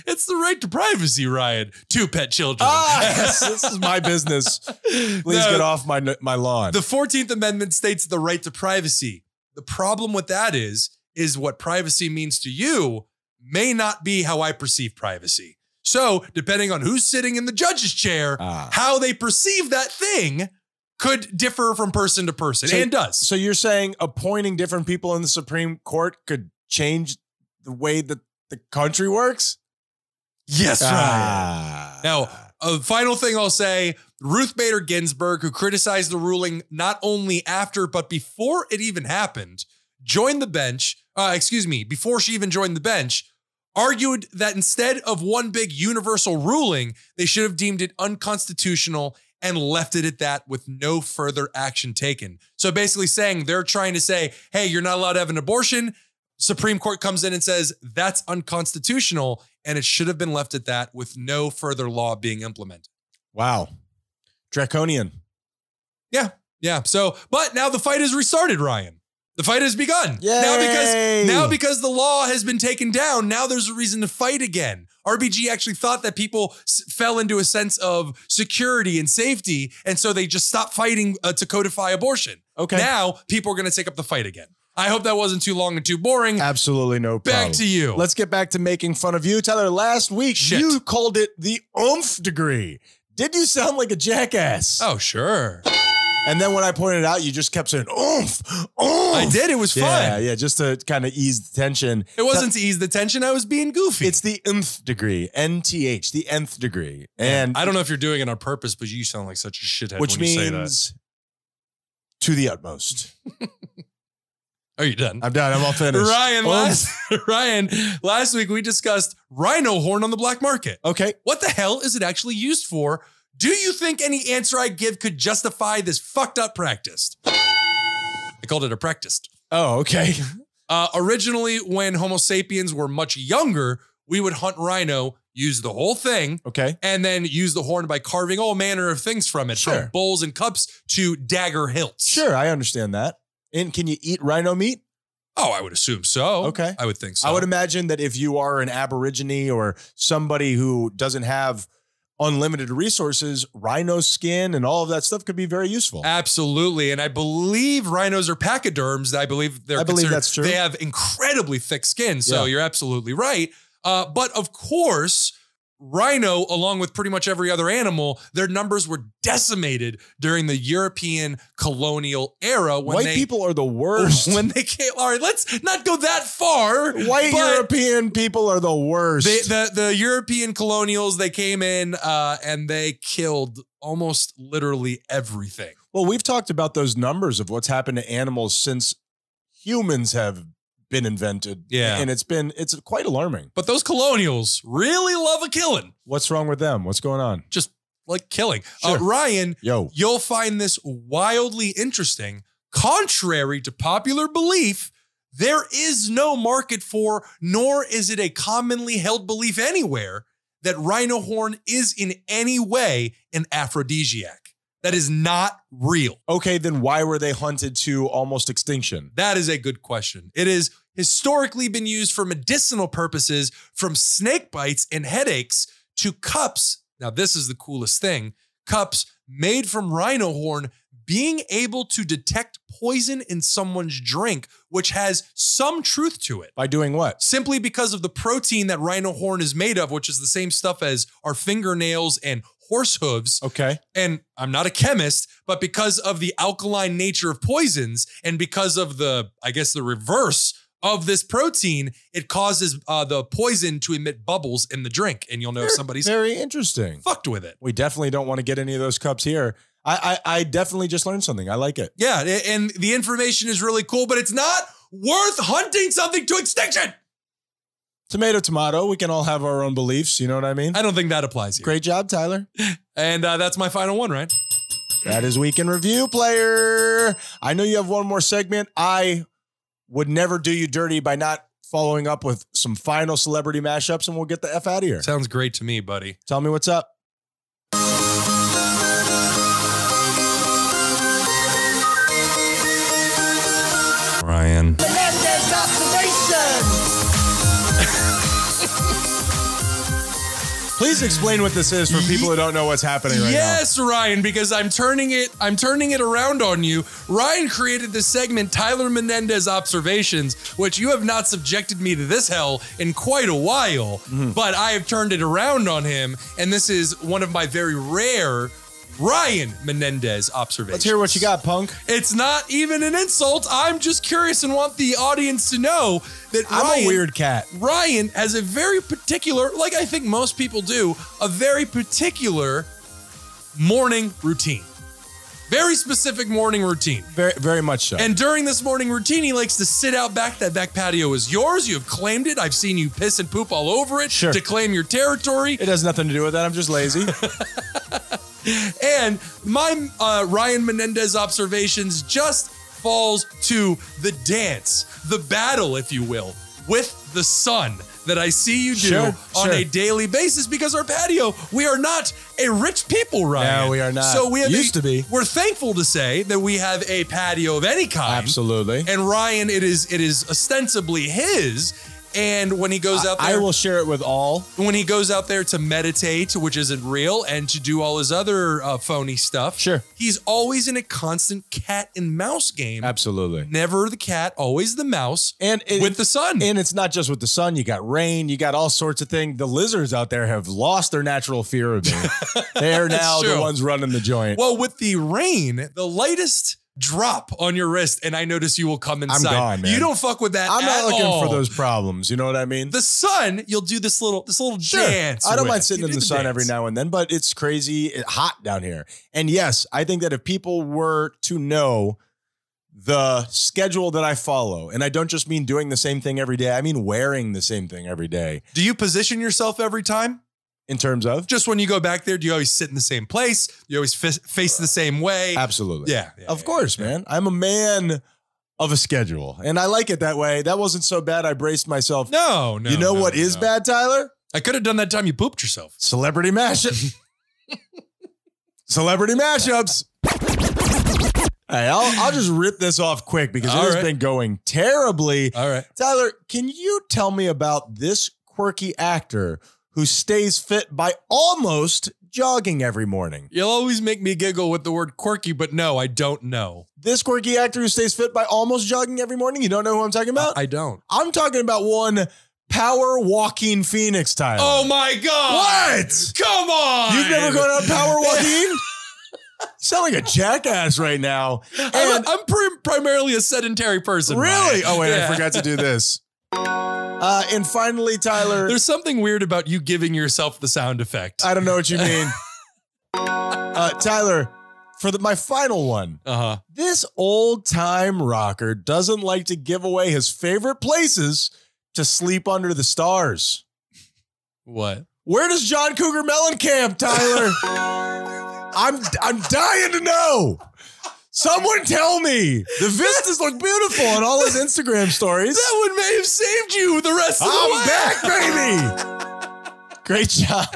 It's the right to privacy, Ryan. To pet children. Yes, this is my business. Please get off my lawn. The 14th Amendment states the right to privacy. The problem with that is what privacy means to you may not be how I perceive privacy. So, depending on who's sitting in the judge's chair, how they perceive that thing could differ from person to person, and does. So you're saying appointing different people in the Supreme Court could change the way that the country works? Yes, Ryan. Now, a final thing I'll say, Ruth Bader Ginsburg, who criticized the ruling not only after, but before it even happened, joined the bench, before she even joined the bench, argued that instead of one big universal ruling, they should have deemed it unconstitutional and left it at that with no further action taken. So basically saying they're trying to say, hey, you're not allowed to have an abortion. Supreme Court comes in and says that's unconstitutional, and it should have been left at that with no further law being implemented. Wow. Draconian. Yeah. So, but now the fight has restarted, Ryan. The fight has begun. Yay! Now because the law has been taken down, now there's a reason to fight again. RBG actually thought that people fell into a sense of security and safety, and so they just stopped fighting to codify abortion. Okay. Now people are going to take up the fight again. I hope that wasn't too long and too boring. Absolutely no problem. Back to you. Let's get back to making fun of you. Tyler, last week you called it the oomph degree. Did you sound like a jackass? Oh, sure. And then when I pointed out, you just kept saying, oomph, oomph. I did. It was fun. Yeah, just to kind of ease the tension. It wasn't to ease the tension. I was being goofy. It's the nth degree, NTH, the nth degree. And I don't know if you're doing it on purpose, but you sound like such a shithead which when you say that. Means to the utmost. Are you done? I'm done. I'm all finished. Ryan, last week we discussed rhino horn on the black market. Okay. What the hell is it actually used for? Do you think any answer I give could justify this fucked up practice? I called it a practice. Oh, okay. Originally, when Homo sapiens were much younger, we would hunt rhino, use the whole thing, okay, and then use the horn by carving all manner of things from it, from bowls and cups to dagger hilts. Sure, I understand that. And can you eat rhino meat? Oh, I would assume so. Okay. I would think so. I would imagine that if you are an aborigine or somebody who doesn't have unlimited resources, rhino skin and all of that stuff could be very useful. Absolutely. And I believe rhinos are pachyderms. I believe that's true. They have incredibly thick skin. So you're absolutely right. But of course, rhino, along with pretty much every other animal, their numbers were decimated during the European colonial era. When White people are the worst. When they came, all right, let's not go that far. White European people are the worst. The European colonials, they came in and they killed almost literally everything. Well, we've talked about those numbers of what's happened to animals since humans have been invented. Yeah. And it's quite alarming. But those colonials really love a killing. What's wrong with them? What's going on? Just like killing. Sure. Ryan, you'll find this wildly interesting. Contrary to popular belief, there is no market for, nor is it a commonly held belief anywhere, that rhino horn is in any way an aphrodisiac. That is not real. Okay, then why were they hunted to almost extinction? That is a good question. It has historically been used for medicinal purposes, from snake bites and headaches to cups. Now, this is the coolest thing. Cups made from rhino horn being able to detect poison in someone's drink, which has some truth to it. By doing what? Simply because of the protein that rhino horn is made of, which is the same stuff as our fingernails and horse hooves. Okay. And I'm not a chemist, but because of the alkaline nature of poisons and because of the reverse of this protein, it causes the poison to emit bubbles in the drink. And you'll know somebody's very interesting. Fucked with it. We definitely don't want to get any of those cups here. I definitely just learned something. I like it. Yeah. And the information is really cool, but it's not worth hunting something to extinction. Tomato, tomato. We can all have our own beliefs. You know what I mean? I don't think that applies here. Great job, Tyler. And that's my final one, right? That is Week in Review, player. I know you have one more segment. I would never do you dirty by not following up with some final celebrity mashups, and we'll get the F out of here. Sounds great to me, buddy. Tell me what's up. Ryan. Please explain what this is for people who don't know what's happening right now. Yes, Ryan, because I'm turning it around on you. Ryan created this segment, Tyler Menendez Observations, which you have not subjected me to this hell in quite a while, but I have turned it around on him, and this is one of my very rare Ryan Menendez observations. Let's hear what you got, punk. It's not even an insult. I'm just curious and want the audience to know that I'm a weird cat. Ryan has a very particular, like I think most people do, a very particular morning routine. Very specific morning routine. Very, very much so. And during this morning routine, he likes to sit out back. That back patio is yours. You have claimed it. I've seen you piss and poop all over it to claim your territory. It has nothing to do with that. I'm just lazy. And my Ryan Menendez observations just falls to the dance, the battle, if you will, with the sun that I see you do on a daily basis, because our patio, we are not a rich people, Ryan. No, we are not. So we have used to be. We're thankful to say that we have a patio of any kind. Absolutely. And Ryan, it is ostensibly his. And when he goes out there, I will share it with all. When he goes out there to meditate, which isn't real, and to do all his other phony stuff, he's always in a constant cat and mouse game. Absolutely. Never the cat, always the mouse, and with the sun. And it's not just with the sun. You got rain. You got all sorts of things. The lizards out there have lost their natural fear of me. They are now the ones running the joint. Well, with the rain, the lightest drop on your wrist, and I notice you will come inside. I'm gone, man. You don't fuck with that. I'm not looking all for those problems. You know what I mean? The sun, you'll do this little dance. I don't mind sitting in the sun every now and then, but it's crazy hot down here. And yes, I think that if people were to know the schedule that I follow, and I don't just mean doing the same thing every day, I mean wearing the same thing every day. Do you position yourself every time? In terms of? Just when you go back there, do you always sit in the same place? You always face the same way? Absolutely. Yeah. Of course, man. I'm a man of a schedule, and I like it that way. That wasn't so bad. I braced myself. No. You know what is bad, Tyler? I could have done that time you pooped yourself. Celebrity mashup. Celebrity mashups. Hey, I'll just rip this off quick because it has been going terribly. All right. Tyler, can you tell me about this quirky actor who stays fit by almost jogging every morning? You'll always make me giggle with the word quirky, but no, I don't know. This quirky actor who stays fit by almost jogging every morning? You don't know who I'm talking about? I don't. I'm talking about one Power Walking Phoenix, Tyler. Oh my God. What? Come on. You've never gone out power walking? You sound like a jackass right now. And I'm primarily a sedentary person. Really? Ryan. Oh, wait, I forgot to do this. And finally, Tyler. There's something weird about you giving yourself the sound effect. I don't know what you mean. Tyler, for my final one. This old time rocker doesn't like to give away his favorite places to sleep under the stars. What? Where does John Cougar Mellencamp, Tyler? I'm dying to know. Someone tell me. The vistas look beautiful on all his Instagram stories. That one may have saved you the rest of the way. I'm back, baby. Great job.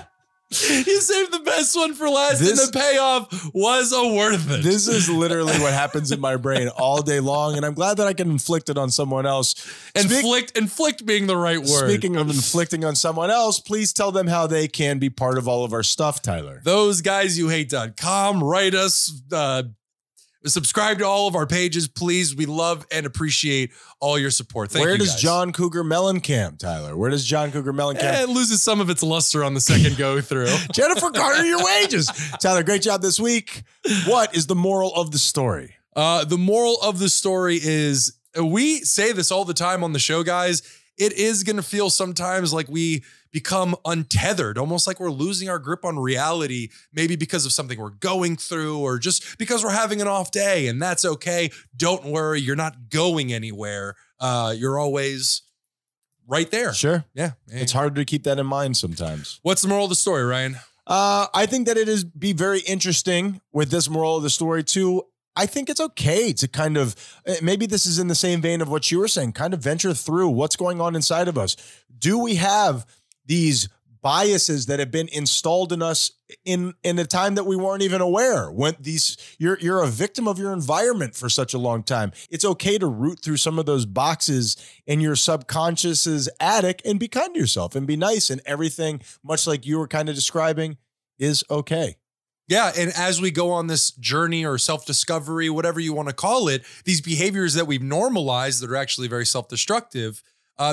You saved the best one for last, and the payoff was worth it. This is literally what happens in my brain all day long, and I'm glad that I can inflict it on someone else. Inflict being the right word. Speaking of inflicting on someone else, please tell them how they can be part of all of our stuff, Tyler. THOSEGUYSYOUHATE.com. Write us. Subscribe to all of our pages, please. We love and appreciate all your support. Thank you, Where does guys. John Cougar Mellencamp, Tyler? Where does John Cougar Mellencamp? It loses some of its luster on the second go through. Jennifer Carter, your wages. Tyler, great job this week. What is the moral of the story? The moral of the story is, we say this all the time on the show, guys. It is going to feel sometimes like we become untethered, almost like we're losing our grip on reality, maybe because of something we're going through or just because we're having an off day, and that's okay. Don't worry, you're not going anywhere. You're always right there. Sure. Yeah. It's hard to keep that in mind sometimes. What's the moral of the story, Ryan? I think that it is be very interesting with this moral of the story too. I think it's okay to kind of, maybe this is in the same vein of what you were saying, kind of venture through what's going on inside of us. Do we have these biases that have been installed in us in a time that we weren't even aware? When you're a victim of your environment for such a long time. It's okay to root through some of those boxes in your subconscious's attic and be kind to yourself and be nice, and everything, much like you were kind of describing, is okay. Yeah, and as we go on this journey or self-discovery, whatever you want to call it, these behaviors that we've normalized that are actually very self-destructive,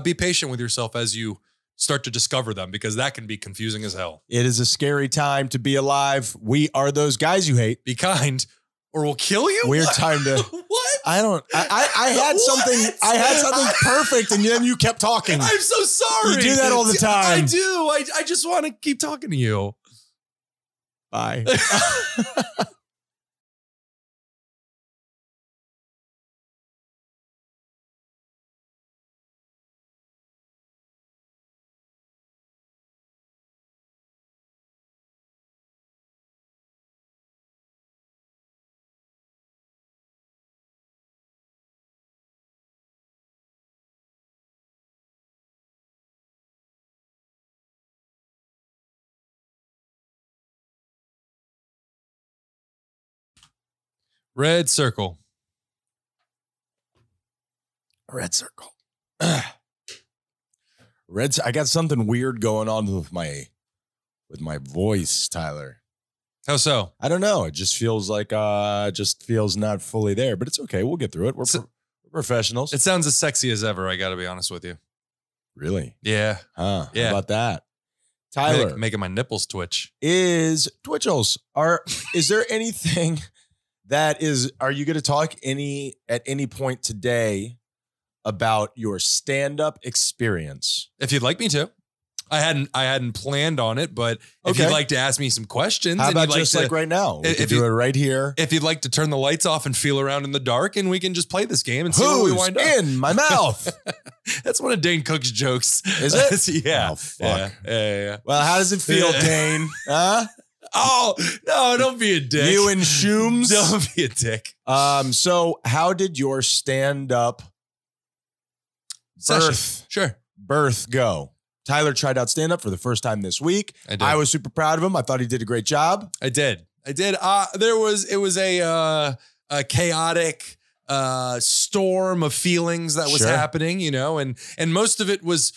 be patient with yourself as you start to discover them, because that can be confusing as hell. It is a scary time to be alive. We are those guys you hate. Be kind or we'll kill you? Weird time to... What? I had something. I had something perfect, and then you kept talking. I'm so sorry. You do that all the time. I do. I just want to keep talking to you. Bye. Red circle. Red circle. I got something weird going on with my voice, Tyler. How so? I don't know. It just feels like just feels not fully there, but it's okay. We'll get through it. We're professionals. It sounds as sexy as ever. I got to be honest with you. Really? Yeah. Huh? Yeah. How about that? Tyler, making my nipples twitch. Is there anything are you going to talk at any point today about your stand-up experience? If you'd like me to. I hadn't planned on it, but if you'd like to ask me some questions, how about just like right now? We can do it right here. If you'd like to turn the lights off and feel around in the dark, and we can just play this game and see where we wind up. In my mouth? That's one of Dane Cook's jokes. Is it? Yeah. Oh, fuck. Yeah. Well, how does it feel, Dane? Huh? Oh, no, don't be a dick. You and Shooms? Don't be a dick. So how did your stand-up birth go? Tyler tried out stand-up for the first time this week. I was super proud of him. I thought he did a great job. I did. It was a chaotic storm of feelings that was happening, and most of it was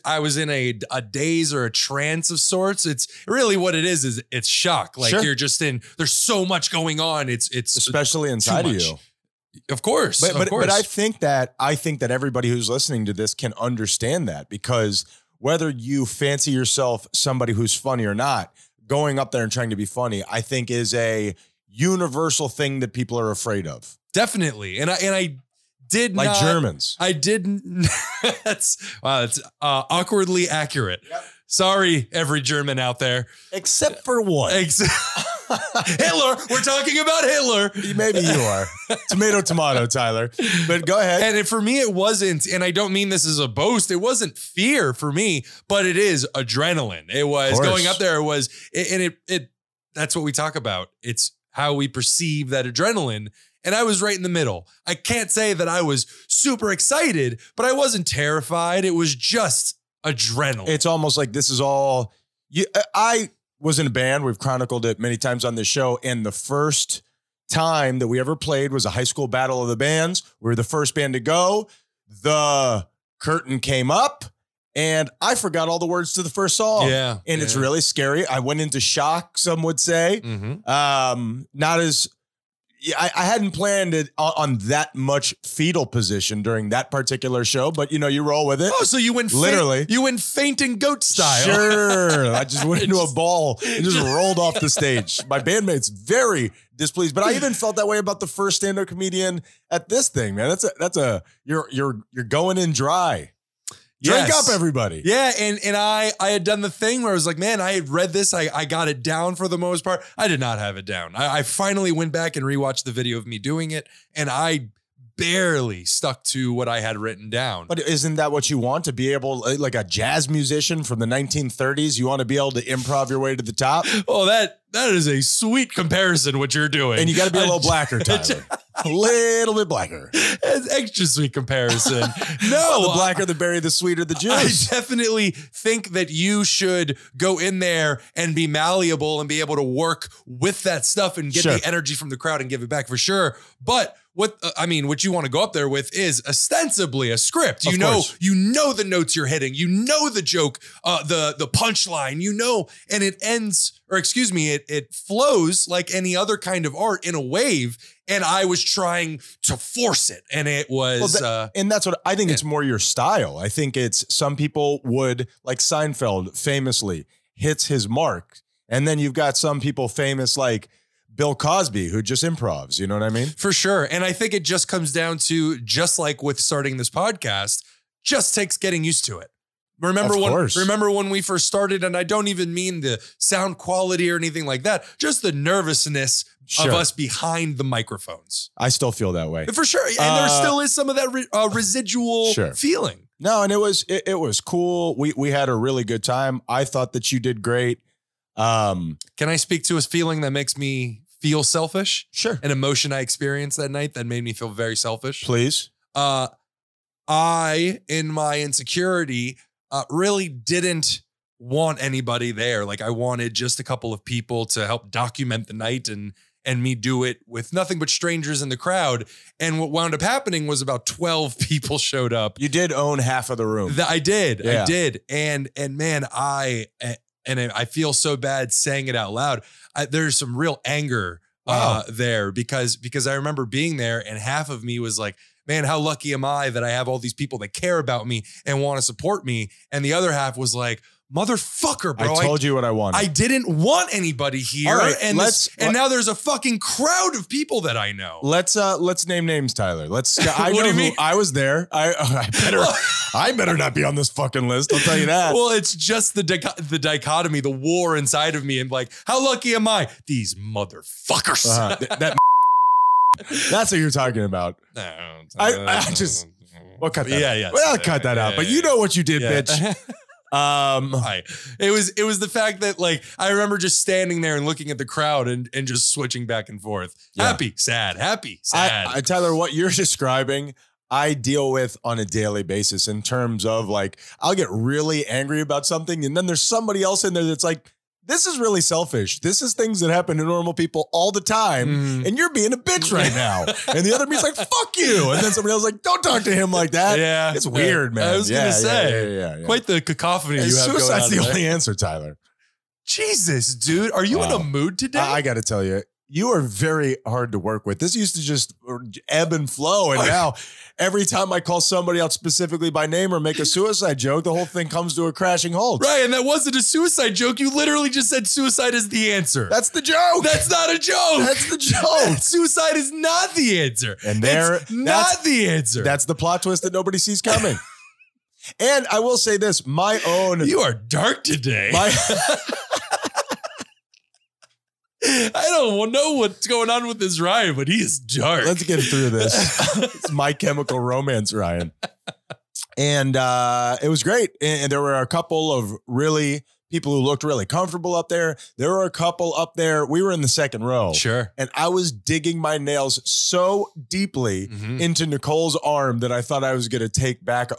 I was in a daze or a trance of sorts. It's really what it is it's shock. Like you're just there's so much going on. It's especially inside of you. Of course. But I think that everybody who's listening to this can understand that, because whether you fancy yourself somebody who's funny or not, going up there and trying to be funny, I think is a universal thing that people are afraid of. Definitely. And I did like not, Germans. I didn't. It's awkwardly accurate. Yep. Sorry, every German out there. Except for one. Hitler. We're talking about Hitler. Maybe you are. Tomato, Tyler. But go ahead. And for me, it wasn't, and I don't mean this as a boast, it wasn't fear for me, but it is adrenaline. It was going up there. It was, and that's what we talk about. It's how we perceive that adrenaline. And I was right in the middle. I can't say that I was super excited, but I wasn't terrified. It was just adrenaline. It's almost like this is all I was in a band. We've chronicled it many times on this show. And the first time that we ever played was a high school battle of the bands. We were the first band to go. The curtain came up and I forgot all the words to the first song. Yeah. And it's really scary. I went into shock, some would say. Mm-hmm. Not as I hadn't planned it on that much fetal position during that particular show, but you roll with it. Oh, so you went literally. You went fainting goat style. Sure. I just went into a ball and just rolled off the stage. My bandmates very displeased, but I even felt that way about the first stand-up comedian at this thing, man. You're going in dry. Drink up, everybody. Yeah, and I had done the thing where I was like, man, I had read this. I got it down for the most part. I did not have it down. I finally went back and rewatched the video of me doing it, and I barely stuck to what I had written down. But isn't that what you want, to be able, like a jazz musician from the 1930s, you want to be able to improv your way to the top? Oh, that is a sweet comparison, what you're doing. And you got to be a little blacker, Tyler. A little bit blacker. It's extra sweet comparison. No, Well, the blacker the berry, the sweeter the juice. I definitely think that you should go in there and be malleable and be able to work with that stuff and get Sure. the energy from the crowd and give it back for sure. But what you want to go up there with is ostensibly a script. You Of know, course. you know the notes you're hitting. You know the joke, the punchline. You know, and it ends, or excuse me, it flows like any other kind of art in a wave. And I was trying to force it, and it was. And that's what I think. It's more your style. I think it's, some people would, like Seinfeld famously hits his mark, and then you've got some people famous like Bill Cosby who just improvs. You know what I mean? For sure. And I think it just comes down to, just like with starting this podcast, just takes getting used to it. Remember when we first started, and I don't even mean the sound quality or anything like that, just the nervousness of us behind the microphones. I still feel that way. For sure. And there still is some of that residual feeling. No, and it was cool. We had a really good time. I thought that you did great. Can I speak to a feeling that makes me feel selfish? Sure. An emotion I experienced that night that made me feel very selfish. Please. I, in my insecurity, really didn't want anybody there. Like, I wanted just a couple of people to help document the night and me do it with nothing but strangers in the crowd. And what wound up happening was about 12 people showed up. You did own half of the room. I did. Yeah. I did. And man, I feel so bad saying it out loud. There's some real anger there because I remember being there, and half of me was like, man, how lucky am I that I have all these people that care about me and want to support me. And the other half was like, motherfucker, bro. I told you what I wanted. I didn't want anybody here. All right, and now there's a fucking crowd of people that I know. Let's name names, Tyler. I What do you mean? I was there. I better not be on this fucking list. I'll tell you that. Well, it's just the dichotomy, the war inside of me, and like, how lucky am I? These motherfuckers. That's what you're talking about. I just, we'll cut that. Yeah. Well, I'll cut that out. But you know what you did, bitch. It was the fact that, like, I remember just standing there and looking at the crowd and just switching back and forth. Yeah. Happy, sad. Tyler, what you're describing, I deal with on a daily basis, in terms of, like, I'll get really angry about something, and then there's somebody else in there that's like, this is really selfish. This is things that happen to normal people all the time, and you're being a bitch right now. And the other me's like, fuck you. And then somebody else is like, don't talk to him like that. Yeah. It's weird, man. I was going to say, yeah. quite the cacophony you have going on. Suicide's the there. only answer, Tyler. Jesus, dude. Are you in a mood today? I got to tell you, you are very hard to work with. This used to just ebb and flow. And now every time I call somebody out specifically by name or make a suicide joke, the whole thing comes to a crashing halt. Right. And that wasn't a suicide joke. You literally just said suicide is the answer. That's the joke. That's not a joke. That's the joke. Suicide is not the answer. And it's not the answer. That's the plot twist that nobody sees coming. And I will say this, my own. You are dark today. My, I don't know what's going on with this Ryan, but he is dark. let's get through this. It's My Chemical Romance, Ryan. And it was great. And there were a couple of really people who looked really comfortable up there. There were a couple up there. We were in the second row. Sure. And I was digging my nails so deeply into Nicole's arm that I thought I was going to take back,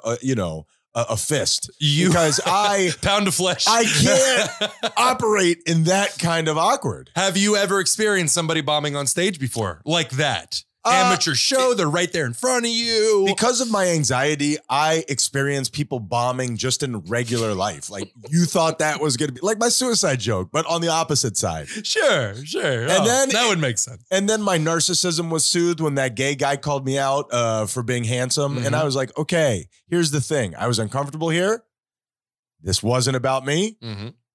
a fist. Because pound of flesh. I can't operate in that kind of awkward. Have you ever experienced somebody bombing on stage before? Like that? Amateur show, they're right there in front of you. Because of my anxiety, I experience people bombing just in regular life. Like, you thought that was going to be like my suicide joke, but on the opposite side. Sure. And then that would make sense. And then my narcissism was soothed when that gay guy called me out for being handsome. And I was like, okay, here's the thing. I was uncomfortable here. This wasn't about me.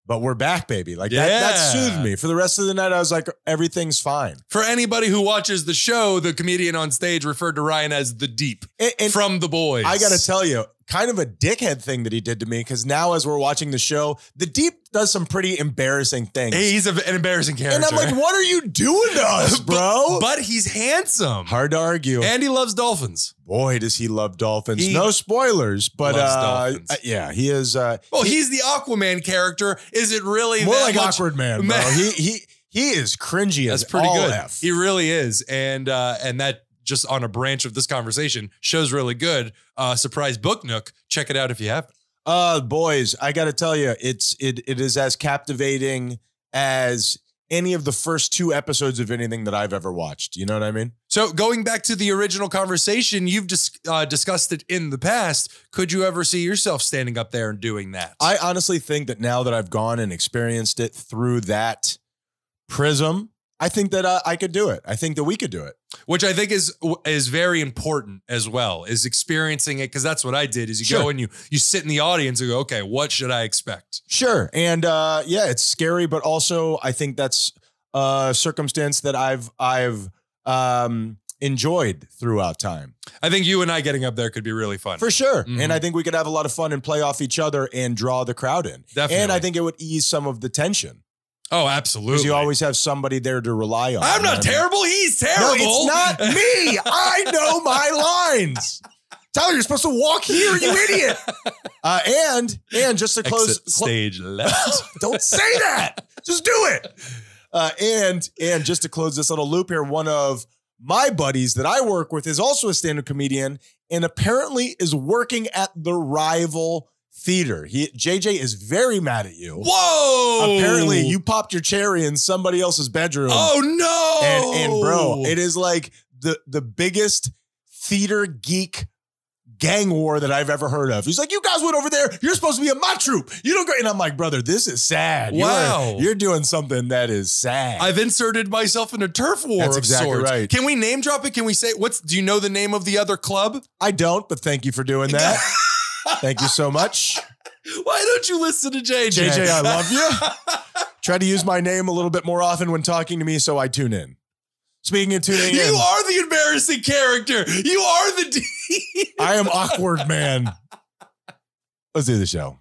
But we're back, baby. Like that soothed me. For the rest of the night, I was like, everything's fine. For anybody who watches the show, the comedian on stage referred to Ryan as the Deep from The Boys. I got to tell you, kind of a dickhead thing that he did to me, because now as we're watching the show, the Deep does some pretty embarrassing things. He's an embarrassing character. And I'm like, what are you doing to us, bro? But he's handsome. Hard to argue. And he loves dolphins. Boy, does he love dolphins. No spoilers, but dolphins. Yeah, he is. He's the Aquaman character. Is it really more that like much? Awkward Man, bro? He is cringy. That's as pretty all good. F. He really is, and that just on a branch of this conversation shows really good. Surprise Book Nook. Check it out if you haven't. Boys, I got to tell you, it is as captivating as any of the first 2 episodes of anything that I've ever watched. You know what I mean? So going back to the original conversation, you've discussed it in the past. Could you ever see yourself standing up there and doing that? I honestly think that now that I've gone and experienced it through that prism, I think that I could do it. I think that we could do it. Which I think is very important as well, is experiencing it, because that's what I did, is you go and you sit in the audience and go, okay, what should I expect? Sure. And yeah, it's scary, but also I think that's a circumstance that I've enjoyed throughout time. I think you and I getting up there could be really fun. For sure. And I think we could have a lot of fun and play off each other and draw the crowd in. Definitely. And I think it would ease some of the tension. Oh, absolutely. Because you always have somebody there to rely on. I'm not terrible. He's terrible. No, it's not me. I know my lines. Tyler, you're supposed to walk here, you idiot. And just to close. Exit stage left. Don't say that. Just do it. And just to close this little loop here, one of my buddies that I work with is also a stand-up comedian and apparently is working at the rival theater. JJ is very mad at you. Whoa! Apparently, you popped your cherry in somebody else's bedroom. Oh no! And bro, it is like the biggest theater geek gang war that I've ever heard of. He's like, you guys went over there. You're supposed to be in my troop. You don't go. And I'm like, brother, this is sad. Wow. You're doing something that is sad. I've inserted myself in a turf war That's of exactly sorts. right. Can we name drop it? Can we say do you know the name of the other club? I don't, but thank you for doing that. Thank you so much. Why don't you listen to JJ? JJ, I love you. Try to use my name a little bit more often when talking to me, so I tune in. Speaking of tuning in. You are the embarrassing character. You are the D. I am Awkward Man. Let's do the show.